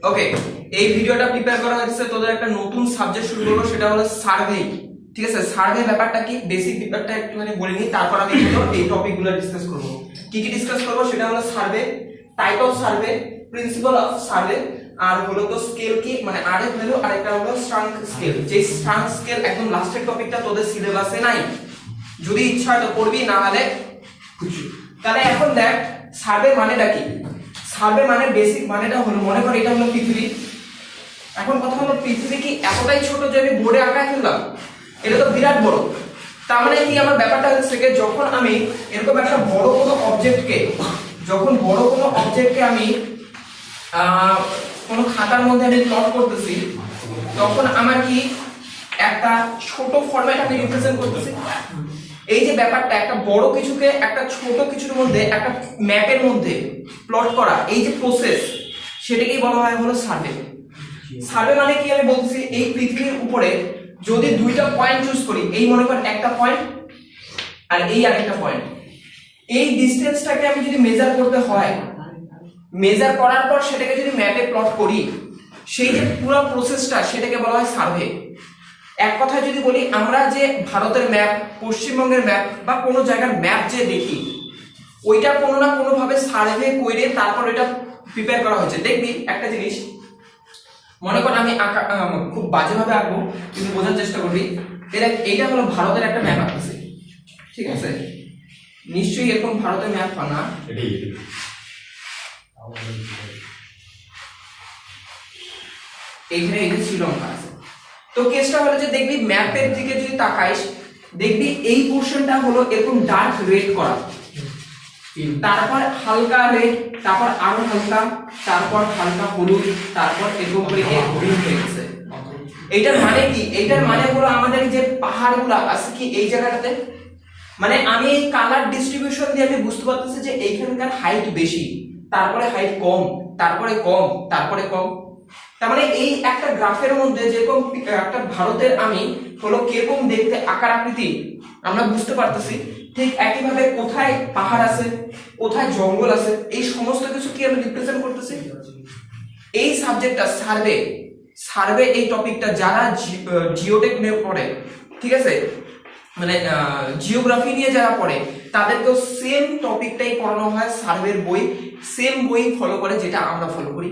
ওকে, এই ভিডিওটা প্রিপেয়ার করা হয়েছে তোদের একটা নতুন সাবজেক্ট শুরু করবো, সেটা হলো সার্ভে। ঠিক আছে, সার্ভে ব্যাপারটা কি, বেসিক ব্যাপারটা একটুখানি বলে নিই, তারপর আমি এই টপিকগুলো ডিসকাস করব। কি কি ডিসকাস করব সেটা হলো survey, type of survey, principal of survey, আর হলো তো স্কেল কি মানে আরএফ ভ্যালু, আর একটা হলো স্ট্রাঙ্ক স্কেল। যে স্ট্রাঙ্ক স্কেল একদম লাস্টের টপিকটা তোদের সিলেবাসে নাই, যদি ইচ্ছা হয় তো পড়বি, না হলে খুশি। তাহলে এখন দেখ সার্ভে মানেটা কি। সার্ভে মানে বেসিক মানেটা হলো, মনে কর এটা হলো পৃথিবী। এখন কথা হলো পৃথিবী কি এতটাই ছোট যে আমি বোর্ডে আঁকায় ফেললাম? এটা তো বিরাট বড়। তার মানে কি আমার ব্যাপারটা হচ্ছে যখন আমি এরকম একটা বড় কোনো অবজেক্টকে, যখন বড় কোনো অবজেক্টকে আমি কোনো খাতার মধ্যে আমি প্লট করতেছি, তখন আমার কি একটা ছোট ফরম্যাট আমি রিপ্রেজেন্ট করতেছি। এই যে ব্যাপারটা একটা বড় কিছুকে একটা ছোট কিছুর মধ্যে একটা ম্যাপের মধ্যে প্লট করা, এই যে প্রসেস, সেটাকেই বলা হয় হলো সার্ভে। সার্ভে মানে কি আমি বলছি, এই পৃথিবীর উপরে যদি দুইটা পয়েন্ট চুজ করি, এই মনে করেন একটা পয়েন্ট আর এই আরেকটা পয়েন্ট, এই ডিসটেন্সটাকে আমি যদি মেজার করতে হয়, মেজার করার পর সেটাকে যদি ম্যাপে প্লট করি, সেই যে পুরো প্রসেসটা সেটাকে বলা হয় সার্ভে। এক কথায় যদি বলি, আমরা যে ভারতের ম্যাপ, পশ্চিমবঙ্গের ম্যাপ বা কোনো জায়গার ম্যাপ যে দেখি, ওইটা কোনো না কোনো ভাবে সার্ভে করে তারপর এটা প্রিপেয়ার করা হয়েছে। দেখবি একটা জিনিস, মনে কর আমি খুব বাজেভাবে আঁকবো, কিন্তু বোঝার চেষ্টা করবি। এইটা হলো ভারতের একটা ম্যাপ আঁকতেছে, ঠিক আছে? নিশ্চয়ই এরকম ভারতের ম্যাপ হয় না, এইখানে এই যে শ্রীলঙ্কা আছে। তো কেসটা হলো যে দেখবি ম্যাপের দিকে যদি তাকাইস, দেখবি এই পোরশনটা হলো এরকম ডার্ক রেড করা, তারপর হালকা রেড, তারপর আরো হালকা, তারপর হালকা হলুদ, তারপর এরকম করে গ্রিন হয়ে গেছে। এইটার মানে কি? এইটার মানে হলো আমাদের যে পাহাড়গুলো আছে কি এই জায়গাটাতে, মানে আমি এই কালার ডিস্ট্রিবিউশন দিয়ে আমি বুঝতে পারতেছি যে এইখানকার হাইট বেশি, তারপরে হাইট কম, তারপরে কম, তারপরে কম। তার মানে এই একটা গ্রাফের মধ্যে যেরকম একটা ভারতের আমি হলো কিরকম দেখতে আকার আকৃতি আমরা বুঝতে পারতেছি, ঠিক একইভাবে কোথায় পাহাড় আছে, কোথায় জঙ্গল আছে, এই সমস্ত কিছু কি আমি রিপ্রেজেন্ট করতেছি। এই সাবজেক্টটা সার্ভে, সার্ভে এই টপিকটা যারা জিওটেক নিয়ে পড়ে, ঠিক আছে, মানে জিওগ্রাফি নিয়ে যারা পড়ে, তাদেরকেও সেম টপিকটাই পড়ানো হয়, সার্ভের বই, সেম বই ফলো করে যেটা আমরা ফলো করি।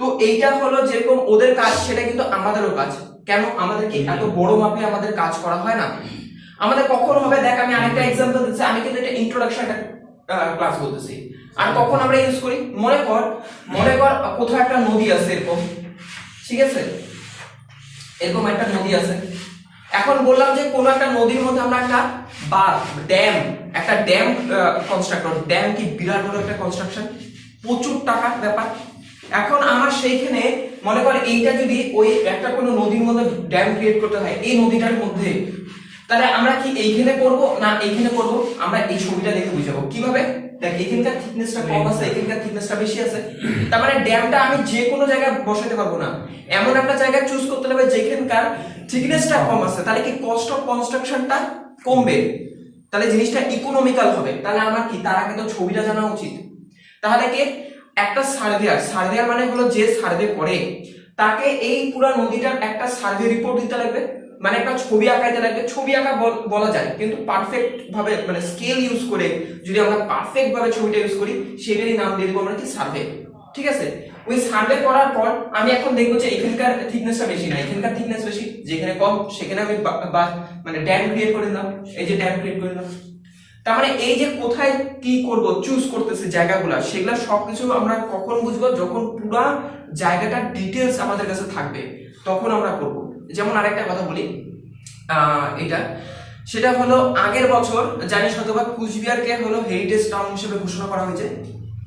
তো এইটা হলো যেরকম ওদের কাজ, সেটা কিন্তু আমাদেরও কাজ। কেন? আমাদের কি এত বড় মাপে আমাদের কাজ করা হয় না? আমাদের কখন হবে, দেখ আমি আরেকটা एग्जांपल দিচ্ছি, আমি কিন্তু এটা ইন্ট্রোডাকশন ক্লাস বলতেছি, আর কখন আমরা ইউজ করি, মনে কর কোথাও একটা নদী আছে এরকম, ঠিক আছে, এরকম একটা নদী আছে। এখন বললাম যে কোন একটা নদীর মধ্যে আমরা একটা একটা ড্যাম কনস্ট্রাক্ট করব। ড্যাম কি বিরাট বড় একটা কনস্ট্রাকশন, প্রচুর টাকার ব্যাপার। এখন আমার সেইখানে মনে কর এইটা যদি ওই একটা কোনো নদীর মধ্যে ড্যাম ক্রিয়েট করতে হয়, এই নদীটার মধ্যে, তাহলে আমরা কি এইখানে করব না এইখানে করব? আমরা এই ছবিটা দেখে বুঝাবো কিভাবে। দেখ এখানকার থিকনেসটা কম আছে, এখানকার থিকনেসটা বেশি আছে, তার মানে ড্যামটা আমি যে কোনো জায়গায় বসাতে পারবো না, এমন একটা জায়গা চুজ করতে হবে যেখানকার থিকনেসটা কম আছে। তাহলে কি কস্ট অফ কনস্ট্রাকশনটা কমবে, তাহলে জিনিসটা ইকোনমিক্যাল হবে। তাহলে আমার কি তার আগে তো ছবিটা জানা উচিত। তাহলে কি একটা সার্ভেয়ার মানে হলো যে সার্ভে করে, তাকে এই পুরো নদীটার একটা সার্ভে রিপোর্ট দিতে লাগবে, মানে একটা ছবি আঁকাইতে লাগবে। ছবি আঁকা বলা যায়, কিন্তু পারফেক্ট ভাবে মানে স্কেল ইউজ করে যদি আমরা পারফেক্ট ভাবে ছবিটা ইউজ করি, সেটারই নাম দিয়ে দেবো আমরা কি সার্ভে। ঠিক আছে, ওই সার্ভে করার পর আমি এখন দেখবো যে এখানকার থিকনেসটা বেশি না, এখানকার থিকনেস বেশি, যেখানে কম সেখানে আমি মানে ড্যাম ক্রিয়েট করে দিলাম, এই যে ড্যাম ক্রিয়েট করে দিলাম। তার মানে এই যে কোথায় কি করব চুজ করতেছি জায়গাগুলো, সেগুলা সবকিছু আমরা কখন বুঝবো, যখন পুরো জায়গাটার ডিটেইলস আমাদের কাছে থাকবে, তখন আমরা করব। যেমন আরেকটা কথা বলি, এটা সেটা হলো আগের বছর জানিস হয়তোবা কুচবিহারকে হলো হেরিটেজ টাউন হিসেবে ঘোষণা করা হয়েছে।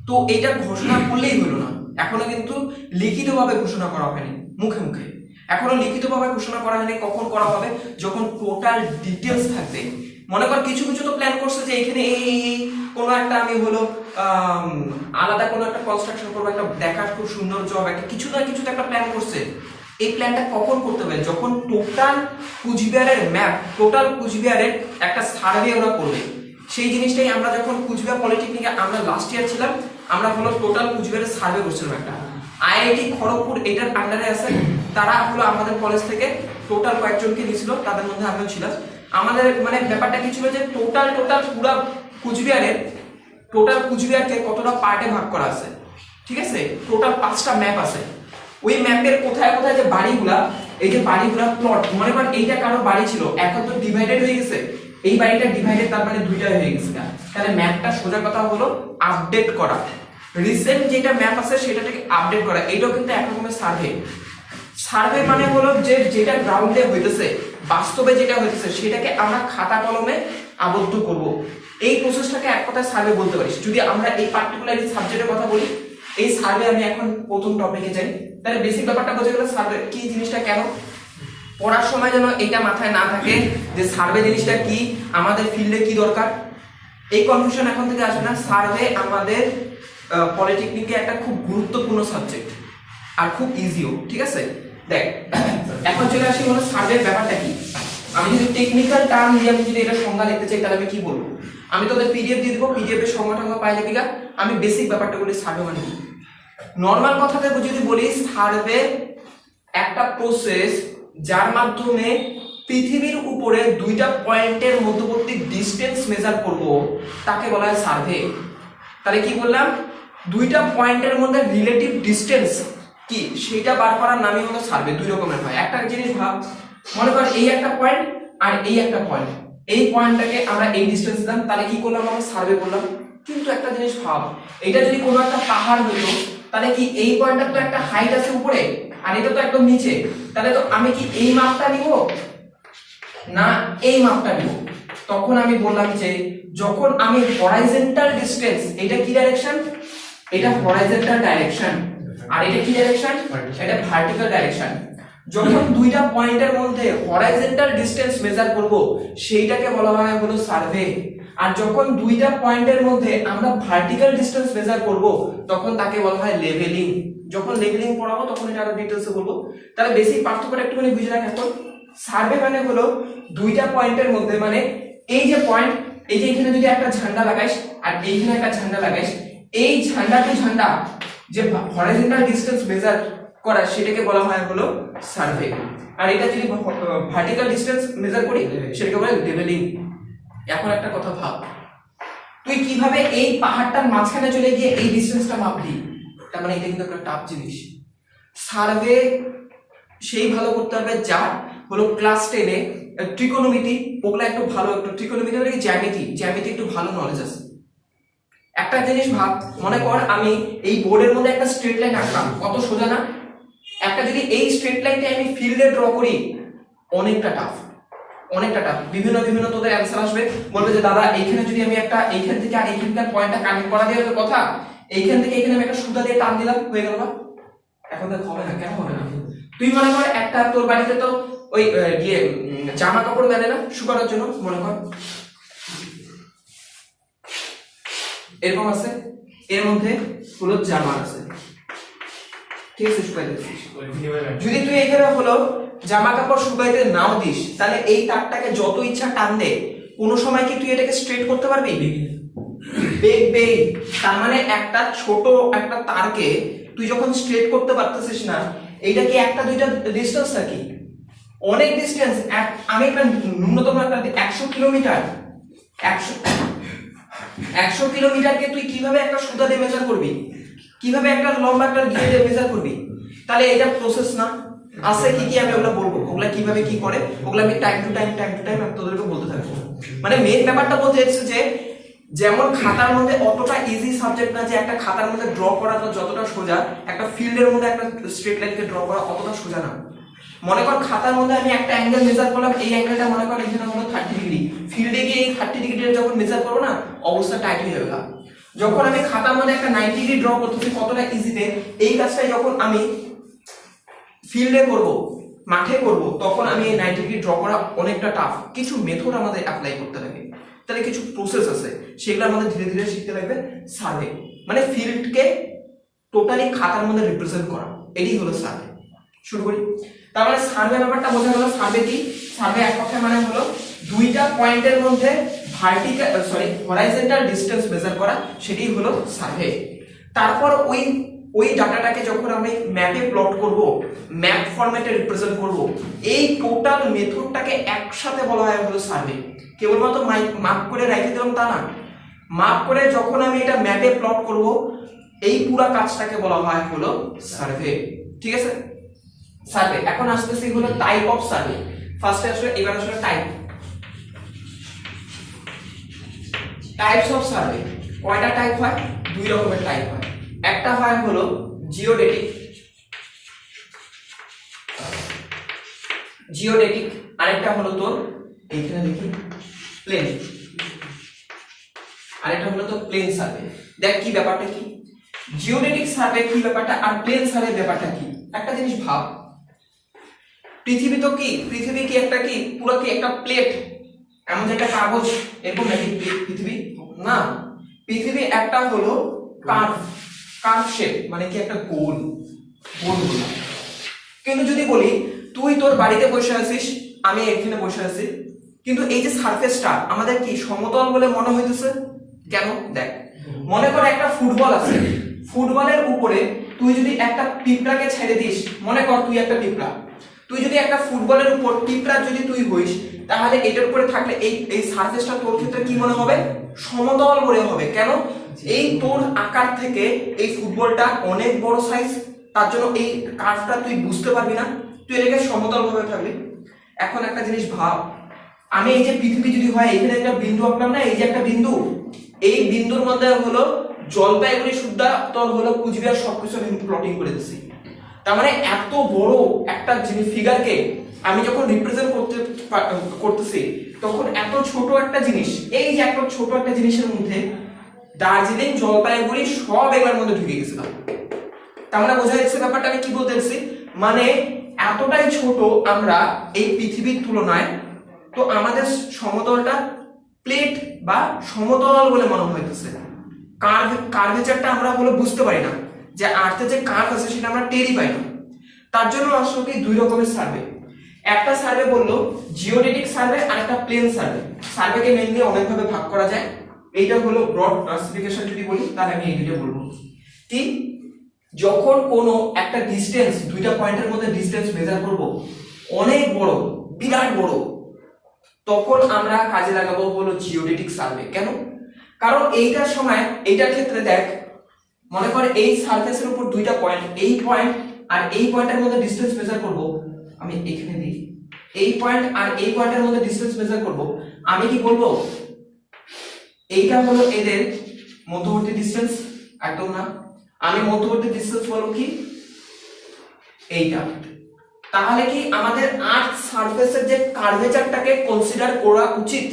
তো এটা ঘোষণা করলেই হলো না, এখনো কিন্তু লিখিতভাবে ঘোষণা করা হয়নি, মুখে মুখে এখনো লিখিতভাবে ঘোষণা করা হয়নি। কখন করা হবে? যখন টোটাল ডিটেইলস থাকবে। মনে কর কিছু কিছু তো প্ল্যান করছে যে এখানে এই কোনো একটা আমি হলো আলাদা কোনো একটা কনস্ট্রাকশন করবো, একটা দেখার খুব সুন্দর জব, একটা কিছু না কিছু তো একটা প্ল্যান করছে। এই প্ল্যানটা কখন করতে হবে? যখন টোটাল কুচবিহারের ম্যাপ, টোটাল কুচবিহারের একটা সার্ভে ওরা করবে। সেই জিনিসটাই আমরা যখন কুচবিহার পলিটেকনিকে আমরা লাস্ট ইয়ার ছিলাম, আমরা হলো টোটাল কুচবিহারের সার্ভে করছিলাম একটা, আইআইটি খড়গপুর এটার আন্ডারে আছে, তারা হলো আমাদের কলেজ থেকে টোটাল কয়েকজনকে নিয়েছিল, তাদের মধ্যে আমিও ছিলাম। আমাদের মানে ব্যাপারটা কি ছিল যে টোটাল পুরা কুচবিহারকে কতটা পার্টে ভাগ করা আছে, ঠিক আছে, টোটাল 5টা ম্যাপ আছে। ওই ম্যাপের কোথায় কোথায় যে বাড়িগুলা, এই যে বাড়িগুলা প্লট, মনে করেন এইটা কারো বাড়ি ছিল, এখন তো ডিভাইডেড হয়ে গেছে, এই বাড়িটা ডিভাইডেড, তার মানে দুইটা হয়ে গেছে। তাহলে ম্যাপটা সোজা কথা হলো আপডেট করা, রিসেন্ট যেটা ম্যাপ আছে সেটাকে আপডেট করা। এটাও কিন্তু এক রকমের সার্ভে মানে হলো যে যেটা গ্রাউন্ডে হইতেছে, বাস্তবে যেটা হইতেছে সেটাকে আমরা খাতা কলমে আবদ্ধ করব। এই প্রসেসটাকে এক কথায় সার্ভে বলতে পারি। যদি আমরা এই পার্টিকুলার সাবজেক্টের কথা বলি, এই সার্ভে আমি এখন প্রথম টপিকে যাই, তাহলে বেসিক ব্যাপারটা বোঝা গেল সার্ভে কি জিনিসটা, কেন পড়ার সময় যেন এটা মাথায় না থাকে যে সার্ভে জিনিসটা কি, আমাদের ফিল্ডে কি দরকার, এই কনফিউশন এখন থেকে আসবে না। সার্ভে আমাদের পলিটেকনিকে একটা খুব গুরুত্বপূর্ণ সাবজেক্ট আর খুব ইজিও, ঠিক আছে। দেখ এখন চলে আসি হলো সার্ভের ব্যাপারটা কি। আমি যদি টেকনিক্যাল টার্ম দিয়ে আমি যদি এটা সংজ্ঞা লিখতে চাই তাহলে আমি কি বলবো, আমি তোদের পিডিএফ দিয়ে দিব, পিডিএফ এর সংজ্ঞাটা পাইলে কিনা আমি বেসিক ব্যাপারটা বলি। সার্ভে মানে কি, নরমাল কথাতে যদি বলি, সার্ভে একটা প্রসেস যার মাধ্যমে পৃথিবীর উপরে দুইটা পয়েন্টের মধ্যবর্তী ডিসটেন্স মেজার করব, তাকে বলা হয় সার্ভে। তাহলে কি বললাম, দুইটা পয়েন্টের মধ্যে রিলেটিভ ডিসটেন্স কি সেটা বার করার নামই হলো সার্ভে। দুই রকমের হয়। একটা জিনিস ভাব, মনে কর এই একটা পয়েন্ট আর এই একটা পয়েন্ট, এই পয়েন্টটাকে আমরা এই ডিসটেন্স দিলাম, তাহলে কি করলাম, আমরা সার্ভে করলাম। কিন্তু একটা জিনিস ভাব, এটা যদি কোনো একটা পাহাড় হইতো, তাহলে কি এই পয়েন্টটার তো একটা হাইট আছে উপরে আর এটা তো একদম নিচে, তাহলে তো আমি কি এই মাপটা নিব না এই মাপটা নিব। তখন আমি বললাম যে যখন আমি হরাইজন্টাল ডিসটেন্স, এটা কি ডাইরেকশন, এটা হরাইজন্টাল ডাইরেকশন, আর এটা কি ডাইরেকশন, এটা ভার্টিক্যাল ডাইরেকশন। যখন দুইটা পয়েন্টের মধ্যে হরাইজন্টাল ডিসটেন্স মেজার করব সেইটাকে বলা হয় হলো সার্ভে। আর যখন দুইটা পয়েন্টের মধ্যে আমরা ভার্টিক্যাল ডিসটেন্স মেজার করব তখন তাকে বলা হয় লেভেলিং। যখন লেভেলিং পড়াবো তখন এটা আরো ডিটেইলসে বলবো। তাহলে বেসিক পার্থক্যটা একটুখানি বুঝে রাখ। এখন সার্ভে মানে হলো দুইটা পয়েন্টের মধ্যে, মানে এই যে পয়েন্ট, এই যে এখানে যদি একটা ঝান্ডা লাগাইস আর এইখানে একটা ঝান্ডা লাগাইস, এই ঝান্ডা টু ঝান্ডা যে হরাইজন্টাল ডিসটেন্স মেজার করা সেটাকে বলা হয় হলো সার্ভে। আর এটা যদি ভার্টিক্যাল ডিসটেন্স মেজার করি সেটাকে বলে লেভেলিং। এখন একটা কথা ভাব, তুই কিভাবে এই পাহাড়টার মাঝখানে চলে গিয়ে এই ডিসটেন্সটা মাপলি, তার মানে এটা কিন্তু একটা টাফ জিনিস। সার্ভে সেই ভালো করতে হবে যার হলো ক্লাস 10-এ ট্রিকোনোমেট্রি, ওগুলা একটু ভালো, একটু ট্রিকোনোমেট্রি মানে জ্যামিতি একটু ভালো নলেজ আছে। একটা জিনিস ভাব, মনে কর আমি এই বোর্ডের মধ্যে একটা স্ট্রেট লাইন আঁকলাম, কত সোজা না। একটা যদি এই স্ট্রেট লাইনটা আমি ফিল্ডে ড্র করি, অনেকটা টাফ। বিভিন্ন তোদের অ্যানসার আসবে, বলবে যে দাদা এইখানে যদি আমি একটা এইখান থেকে আর এইখানকার পয়েন্টটা কানেক্ট করা দিয়ে হবে কথা, এইখান থেকে এখানে আমি একটা সুতা দিয়ে টান দিলাম, হয়ে গেল না। এখন তো হবে না, কেন হবে না? তুই মনে কর একটা তোর বাড়িতে তো ওই জামা কাপড় মেলে না শুকানোর জন্য, মনে কর এরকম আছে, এর মধ্যে হলো জামা আছে, ঠিক আছে, শুকাইতে দিস। যদি তুই এখানে হলো জামা কাপড় শুকাইতে নাও দিস, তাহলে এই তারটাকে যত ইচ্ছা টান দে, কোনো সময় কি তুই এটাকে স্ট্রেট করতে পারবি? বেগ। তার মানে একটা ছোট একটা তারকে তুই যখন স্ট্রেট করতে পারতেছিস না, এইটা কি একটা দুইটা ডিসটেন্স নাকি? অনেক ডিসটেন্স। আমি একটা ন্যূনতম একটা 100 কিলোমিটার, 100 কিলোমিটারকে তুই কিভাবে একটা সুতা দিয়ে মেজার করবি, কিভাবে একটা লম্বা একটা গিয়ে দিয়ে মেজার করবি? তাহলে এটা প্রসেস না আছে কি আমি ওগুলা বলবো, ওগুলা কিভাবে কি করে ওগুলা আমি টাইম টু টাইম আমি তোদেরকে বলতে থাকবো। মানে মেইন ব্যাপারটা বলতে চাইছি যে যেমন খাতার মধ্যে অতটা ইজি সাবজেক্ট না যে একটা খাতার মধ্যে ড্র করা তো যতটা সোজা, একটা ফিল্ডের মধ্যে একটা স্ট্রেট লাইনকে ড্র করা অতটা সোজা না। মনে কর খাতার মধ্যে আমি একটা অ্যাঙ্গেল মেজার করলাম, এই অ্যাঙ্গেলটা মনে কর এখানে হলো 30 ডিগ্রি, ফিল্ডে গিয়ে এই 30 ডিগ্রিটা যখন মেজার করবো না, অবস্থা টাইট হয়ে যাবে। যখন আমি খাতার মধ্যে একটা 90 ডিগ্রি ড্র করতেছি কতটা ইজিতে, এই কাজটাই যখন আমি ফিল্ডে করব, মাঠে করব, তখন আমি এই 90 ডিগ্রি ড্র করা অনেকটা টাফ। কিছু মেথড আমাদের অ্যাপ্লাই করতে লাগে, তাহলে কিছু প্রসেস আছে সেগুলো আমাদের ধীরে ধীরে শিখতে লাগবে। সার্ভে মানে ফিল্ডকে টোটালি খাতার মধ্যে রিপ্রেজেন্ট করা, এটাই হলো সার্ভে। শুরু করি। তার মানে সার্ভে ব্যাপারটা বোঝা গেল। সার্ভে কি? সার্ভে এক কথায় মানে হলো দুইটা পয়েন্টের মধ্যে হরাইজন্টাল ডিসটেন্স মেজার করা, সেটাই হলো সার্ভে। তারপর ওই ডাটাটাকে যখন আমি ম্যাপে প্লট করব, ম্যাপ ফরম্যাটে রিপ্রেজেন্ট করব, এই টোটাল মেথডটাকে একসাথে বলা হয় হলো সার্ভে। কেবলমাত্র মাপ করে রেখে দিলাম তা না, মাপ করে যখন আমি এটা ম্যাপে প্লট করব, এই পুরো কাজটাকে বলা হয় হলো সার্ভে। ঠিক আছে, সার্ভে। এখন আসতেছি হলো টাইপ অফ সার্ভে। ফার্স্টে আসলে এবার আসলে টাইপস অফ সার্ভে। কয়টা টাইপ হয়? দুই রকমের টাইপ হয়। একটা হয় হলো জিওডেটিক, আরেকটা হলো তোর এইখানে দেখি প্লেন, আরেকটা হলো তো প্লেন সার্ভে। দেখ কি ব্যাপারটা কি, জিওডেটিক সার্ভে কি ব্যাপারটা আর প্লেন সার্ভে ব্যাপারটা কি। একটা জিনিস ভাব, পৃথিবী তো কি, পৃথিবী কি একটা কি পুরো কি একটা প্লেট, এমন যে একটা কাগজ এরকম নাকি পৃথিবী? না, পৃথিবী একটা হলো কার্ভ শেপ, মানে কি একটা গোল গোল। কিন্তু যদি বলি তুই তোর বাড়িতে বসে আছিস, আমি এখানে বসে আছি, কিন্তু এই যে সারফেসটা আমাদের কি সমতল বলে মনে হইতেছে কেন? দেখ, মনে কর একটা ফুটবল আছে, ফুটবলের উপরে তুই যদি একটা পিঁপড়াকে ছেড়ে দিস, মনে কর তুই একটা পিঁপড়া, তুই যদি একটা ফুটবলের উপর পিঁপড়া যদি তুই হইস, তাহলে এটার উপরে থাকলে এই সারফেসটা তোর ক্ষেত্রে কি মনে হবে? সমতল মনে হবে। কেন? এই তোর আকার থেকে এই ফুটবলটা অনেক বড় সাইজ, তার জন্য এই কার্ভটা তুই বুঝতে পারবি না, তুই এটাকে সমতল ভাবে থাকবি। এখন একটা জিনিস ভাব, আমি এই যে পৃথিবী যদি হয়, এখানে একটা বিন্দু আঁকলাম না, এই যে একটা বিন্দু, এই বিন্দুর মধ্যে হলো জলপাইগুড়ি সুদ্ধা তোর হলো কুচবিহার সবকিছু আমি প্লটিং করে দিচ্ছি। তার মানে এত বড় একটা জিনিস ফিগারকে আমি যখন রিপ্রেজেন্ট করতেছি, তখন এত ছোট একটা জিনিস, এই যে এত ছোট একটা জিনিসের মধ্যে দার্জিলিং, জলপাইগুড়ি সব এগুলোর মধ্যে ঢুকে গেছিলাম। তার মানে বোঝা যাচ্ছে ব্যাপারটা আমি কি বলতে চাইছি, মানে এতটাই ছোট আমরা এই পৃথিবীর তুলনায়, তো আমাদের সমতলটা প্লেট বা সমতল বলে মনে হইতেছে। কার্ভেচারটা আমরা হলো বুঝতে পারি না, যে আর্থে যে কার্ভ আছে সেটা আমরা টেরই পাই না। তার জন্য আসলে কি দুই রকমের সার্ভে। একটা সার্ভে বললো জিওডেটিক সার্ভে, আর একটা প্লেন সার্ভে। সার্ভেকে মেইনলি অনেক ভাবে ভাগ করা যায়, এইটা হলো ব্রড ক্লাসিফিকেশন যদি বলি, তাহলে আমি এই দুটো বলবো। কি, যখন কোনো একটা ডিসটেন্স, দুইটা পয়েন্টের মধ্যে ডিসটেন্স মেজার করব, অনেক বড়, বিরাট বড়, তখন আমরা কাজে লাগাবো হলো জিওডেটিক সার্ভে। কেন? কারণ এইটার সময়, এইটার ক্ষেত্রে দেখ, মনে কর এই সারফেসের উপর দুইটা পয়েন্ট, এই পয়েন্ট আর এই পয়েন্টের মধ্যে ডিসটেন্স মেজার করব, আমি এখানে দিই, এই পয়েন্ট আর এই পয়েন্টের মধ্যে ডিসটেন্স মেজার করব, আমি কি বলবো এইটা হলো এদের মধ্যবর্তী ডিসটেন্স? একদম না, আমি মধ্যবর্তী ডিসটেন্স বলবো কি এইটা। তাহলে কি আমাদের আর্থ সারফেসের যে কার্ভেচারটাকে কনসিডার করা উচিত,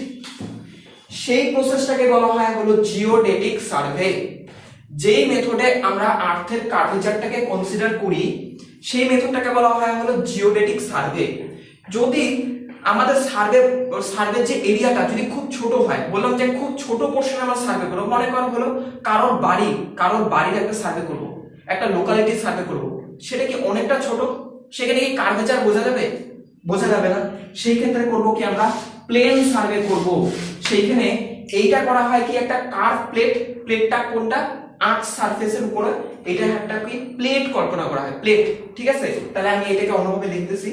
সেই প্রসেসটাকে বলা হয় হলো জিওডেটিক সার্ভে। যেই মেথডে আমরা আর্থের কার্ভেচারটাকে কনসিডার করি, সেই মেথডটাকে বলা হয় হলো জিওডেটিক সার্ভে। যদি আমাদের সার্ভের যে এরিয়াটা যদি খুব ছোট হয়, বললাম যে খুব ছোট পোর্শন আমরা সার্ভে করব, মনে করো হলো কারোর বাড়ির একটা সার্ভে করব, একটা লোকালিটির সার্ভে করব, সেটা কি অনেকটা ছোট, সেখানে কি কার্ভেচার বোঝা যাবে? বোঝা যাবে না। সেই ক্ষেত্রে করব কি আমরা প্লেন সার্ভে করব। সেইখানে এইটা করা হয় কি একটা কার্ভ প্লেটটা কোনটা? আর্থ সারফেসের উপরে এটা একটা কি প্লেট কল্পনা করা হয়, প্লেট। ঠিক আছে, তাহলে আমি এটাকে অন্যভাবে লিখতেছি,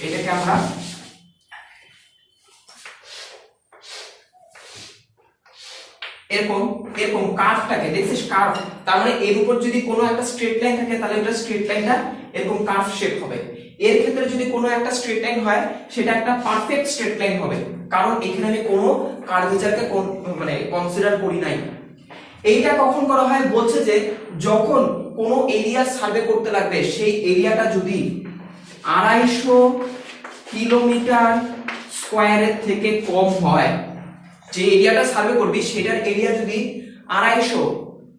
এটাকে আমরা এরকম কার্ভটাকে দেখছিস, কার্ভ, তার মানে এর উপর যদি কোনো একটা স্ট্রেট লাইন থাকে, তাহলে এটা স্ট্রেট লাইনটা এরকম কার্ভ শেপ হবে। এর ক্ষেত্রে যদি কোনো একটা স্ট্রেট লাইন হয়, সেটা একটা পারফেক্ট স্ট্রেট লাইন হবে, কারণ এখানে আমি কোনো কার্ভেচারকে মানে কনসিডার করি নাই। এইটা কখন করা হয়? বলছে যে যখন কোনো এরিয়া সার্ভে করতে লাগবে, সেই এরিয়াটা যদি 250 কিলোমিটার স্কয়ারের থেকে কম হয়, যে এরিয়াটা সার্ভে করবি সেটার এরিয়া যদি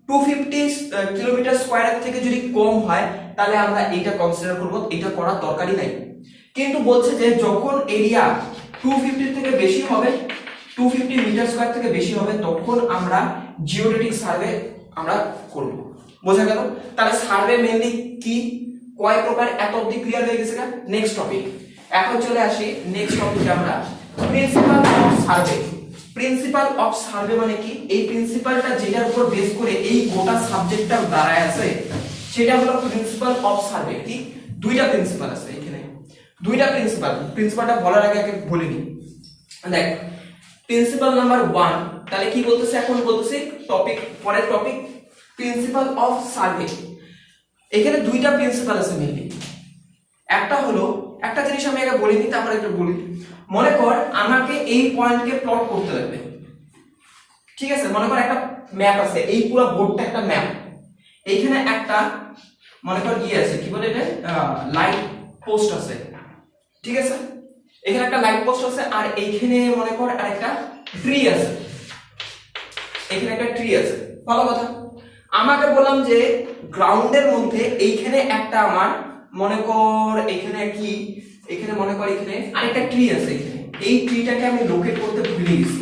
250 কিলোমিটার স্কয়ারের থেকে যদি কম হয়, তাহলে আমরা এটা কনসিডার করব, এটা করার দরকারই নাই। কিন্তু বলছে যে যখন এরিয়া 250 থেকে বেশি হবে, 250 মিটার স্কয়ার থেকে বেশি হবে, তখন আমরা জিওডেটিক সার্ভে আমরা করব। বোঝা গেল? তাহলে সার্ভে মেইনলি কি, কয় প্রকার, এত অবধি ক্লিয়ার হয়ে গেছে না? Next topic. এখন চলে আসি নেক্সট টপিকে, আমরা principal of survey. Principal of survey মানে কি, এই প্রিন্সিপালটা যেটার উপর বেস করে এই গোটা সাবজেক্টটা দাঁড়ায় আছে সেটা হলো প্রিন্সিপাল অফ সার্ভে। কি দুইটা প্রিন্সিপাল আছে এখানে, দুইটা প্রিন্সিপালটা বলার আগে আগে বলে নিই। দেখ প্রিন্সিপাল নাম্বার 1, তাহলে কি বলতেছে এখন বলতেছে টপিক, পরের টপিক প্রিন্সিপাল অফ সার্ভে। এখানে দুইটা প্রিন্সিপাল আছে মেইনলি। একটা হলো, একটা জিনিস আমি আগে বলে নিই তারপর একটু বলি। মনে কর আমাকে এই পয়েন্টকে প্লট করতে হবে, ঠিক আছে? মনে কর একটা ম্যাপ আছে, এই পুরো বোর্ডটা একটা ম্যাপ। এইখানে একটা মনে কর কি আছে, কি বলে এটা, লাইট পোস্ট আছে, ঠিক আছে? এখানে একটা লাইট পোস্ট আছে আর এইখানে মনে কর আরেকটা ট্রি আছে, এখানে একটা ট্রি আছে, ভালো কথা। আমাকে বললাম যে গ্রাউন্ডের মধ্যে এইখানে একটা আমার মনে কর এখানে কি, এখানে মনে কর এখানে আরেকটা ট্রি আছে, এখানে এই ট্রিটাকে আমি লোকেট করতে ভুলে গেছি।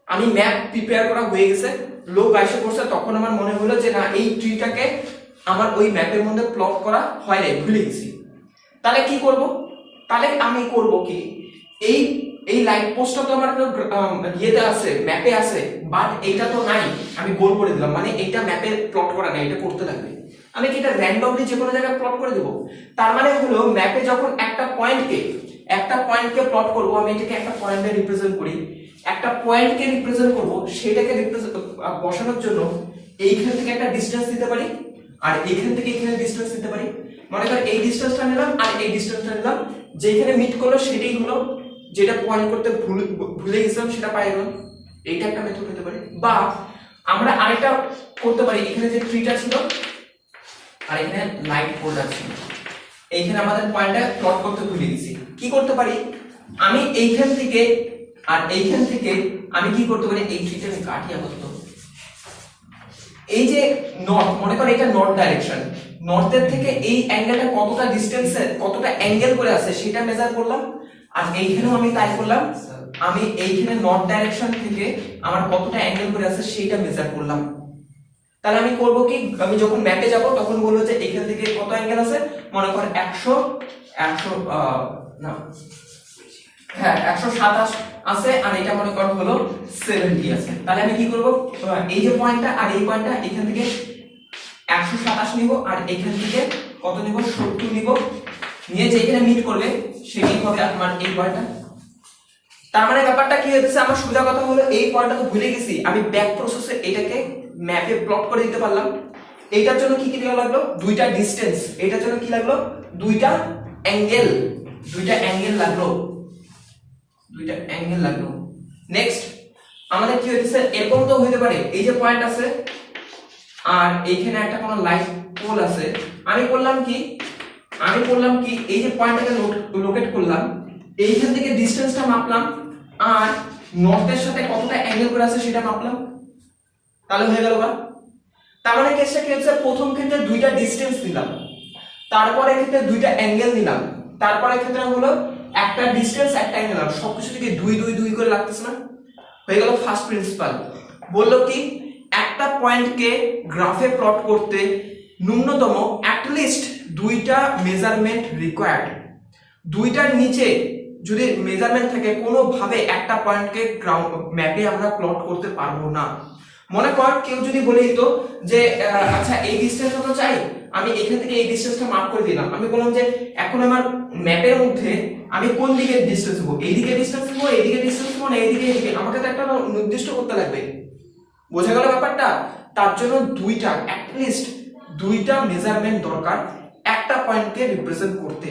আমি ম্যাপ প্রিপেয়ার করা হয়ে গেছে, লোক এসে পড়ছে, তখন আমার মনে হলো যে না এই ট্রিটাকে আমার ওই ম্যাপের মধ্যে প্লট করা হয় নাই, ভুলে গেছি। তাহলে কি করব? তাহলে আমি করব কি, এই লাইট পোস্টটা তো আমার ইয়েতে আছে, ম্যাপে আছে, বাট এইটা তো নাই, আমি গোল করে দিলাম, মানে এইটা ম্যাপে প্লট করা নাই, এটা করতে লাগবে। আমি কি এটা র্যান্ডমলি যে কোনো জায়গায় প্লট করে দেব? তার মানে হলো ম্যাপে যখন একটা পয়েন্টকে প্লট করব, আমি এটাকে একটা পয়েন্টে রিপ্রেজেন্ট করি, একটা পয়েন্টকে রিপ্রেজেন্ট করব, সেটাকে বসানোর জন্য এইখান থেকে একটা ডিসটেন্স দিতে পারি আর এইখান থেকে এখানে ডিসটেন্স দিতে পারি। মনে কর এই ডিসটেন্সটা নিলাম আর এই ডিসটেন্সটা নিলাম, যেখানে মিট করলো সেটাই হলো, যেটা পয়েন্ট করতে ভুলে গেছিলাম সেটা পাই গেলাম। এইটা একটা মেথড হতে পারে। বা আমরা আরেকটা করতে পারি, এখানে যে ট্রিটা ছিল আর এখানে লাইট হোল্ডার ছিল, এইখানে আমাদের পয়েন্টটা প্লট করতে ভুলে গেছি। কি করতে পারি, আমি এইখান থেকে আর এইখান থেকে আমি কি করতে পারি, এই ট্রিটা আমি কাটি আপাতত। এই যে নর্থ, মনে কর এটা নর্থ ডাইরেকশন, নর্থের থেকে এই অ্যাঙ্গেলটা কতটা ডিসটেন্সে, কতটা অ্যাঙ্গেল করে আছে সেটা মেজার করলাম। আর এইখানেও আমি তাই করলাম, আমি এইখানে নর্থ ডাইরেকশন থেকে আমার কতটা অ্যাঙ্গেল করে আছে সেটা মেজার করলাম। তাহলে আমি করব কি, আমি যখন ম্যাপে যাব তখন বলবো যে এখান থেকে কত অ্যাঙ্গেল আছে, মনে কর 127 আছে আর এটা মনে কর হলো 70 আছে। তাহলে আমি কি করব, এই যে পয়েন্টটা আর এই পয়েন্টটা এখান থেকে 127 নিব আর এখান থেকে কত নিব, 70 নিব, নিয়ে যে এখানে মিট করবে সেটাই হবে আমার এই পয়েন্টটা। তার মানে ব্যাপারটা কি হচ্ছে, আমার সুবিধা কথা হলো এই পয়েন্টটা তো ভুলে গেছি, আমি ব্যাক প্রসেসে এটাকে ম্যাপে প্লট করে দিতে পারলাম। এইটার জন্য কি কি দেওয়া লাগলো, দুইটা ডিসটেন্স, এটার জন্য কি লাগলো, দুইটা অ্যাঙ্গেল লাগলো, নেক্সট আমাদের কি হইছে, এরকম তো হইতে পারে এই যে পয়েন্ট আছে আর এইখানে একটা কোন লাইট পোল আছে, আমি করলাম কি এই যে পয়েন্টটাকে লোকেট করলাম, এইখান থেকে ডিসটেন্সটা মাপলাম আর নর্থের সাথে কতটা অ্যাঙ্গেল করে আছে সেটা মাপলাম, তাহলে হয়ে গেল। তার মানে কেসটা কি হচ্ছে, প্রথম ক্ষেত্রে দুইটা ডিসটেন্স দিলাম, তারপরে ক্ষেত্রে দুইটা অ্যাঙ্গেল নিলাম, তারপরে ক্ষেত্রে হলো একটা ডিসটেন্স একটা অ্যাঙ্গেল নিলাম, সবকিছু থেকে 2 2 2 করে লাগতেছে না, হয়ে গেল ফার্স্ট প্রিন্সিপাল। বললো কি একটা পয়েন্টকে গ্রাফে প্লট করতে ন্যূনতম অ্যাট লিস্ট দুইটা মেজারমেন্ট রিকোয়ার্ড, দুইটার নিচে যদি মেজারমেন্ট থাকে কোনোভাবে একটা পয়েন্টকে গ্রাউন্ড ম্যাপে আমরা প্লট করতে পারবো না। মনে কর কেউ যদি বলে দিত যে আচ্ছা এই ডিসটেন্সটা তো চাই, আমি এখান থেকে এই ডিসটেন্সটা মাপ করে দিলাম, আমি বললাম যে এখন আমার ম্যাপের মধ্যে আমি কোন দিকে ডিসটেন্স নেব, এইদিকে ডিসটেন্স নেব, এইদিকে ডিসটেন্স নেব না এইদিকে, আমাকে তো একটা নির্দিষ্ট করতে লাগবে, বোঝা গেল ব্যাপারটা? তার জন্য দুইটা অ্যাট লিস্ট দুইটা মেজারমেন্ট দরকার একটা পয়েন্টকে রিপ্রেজেন্ট করতে।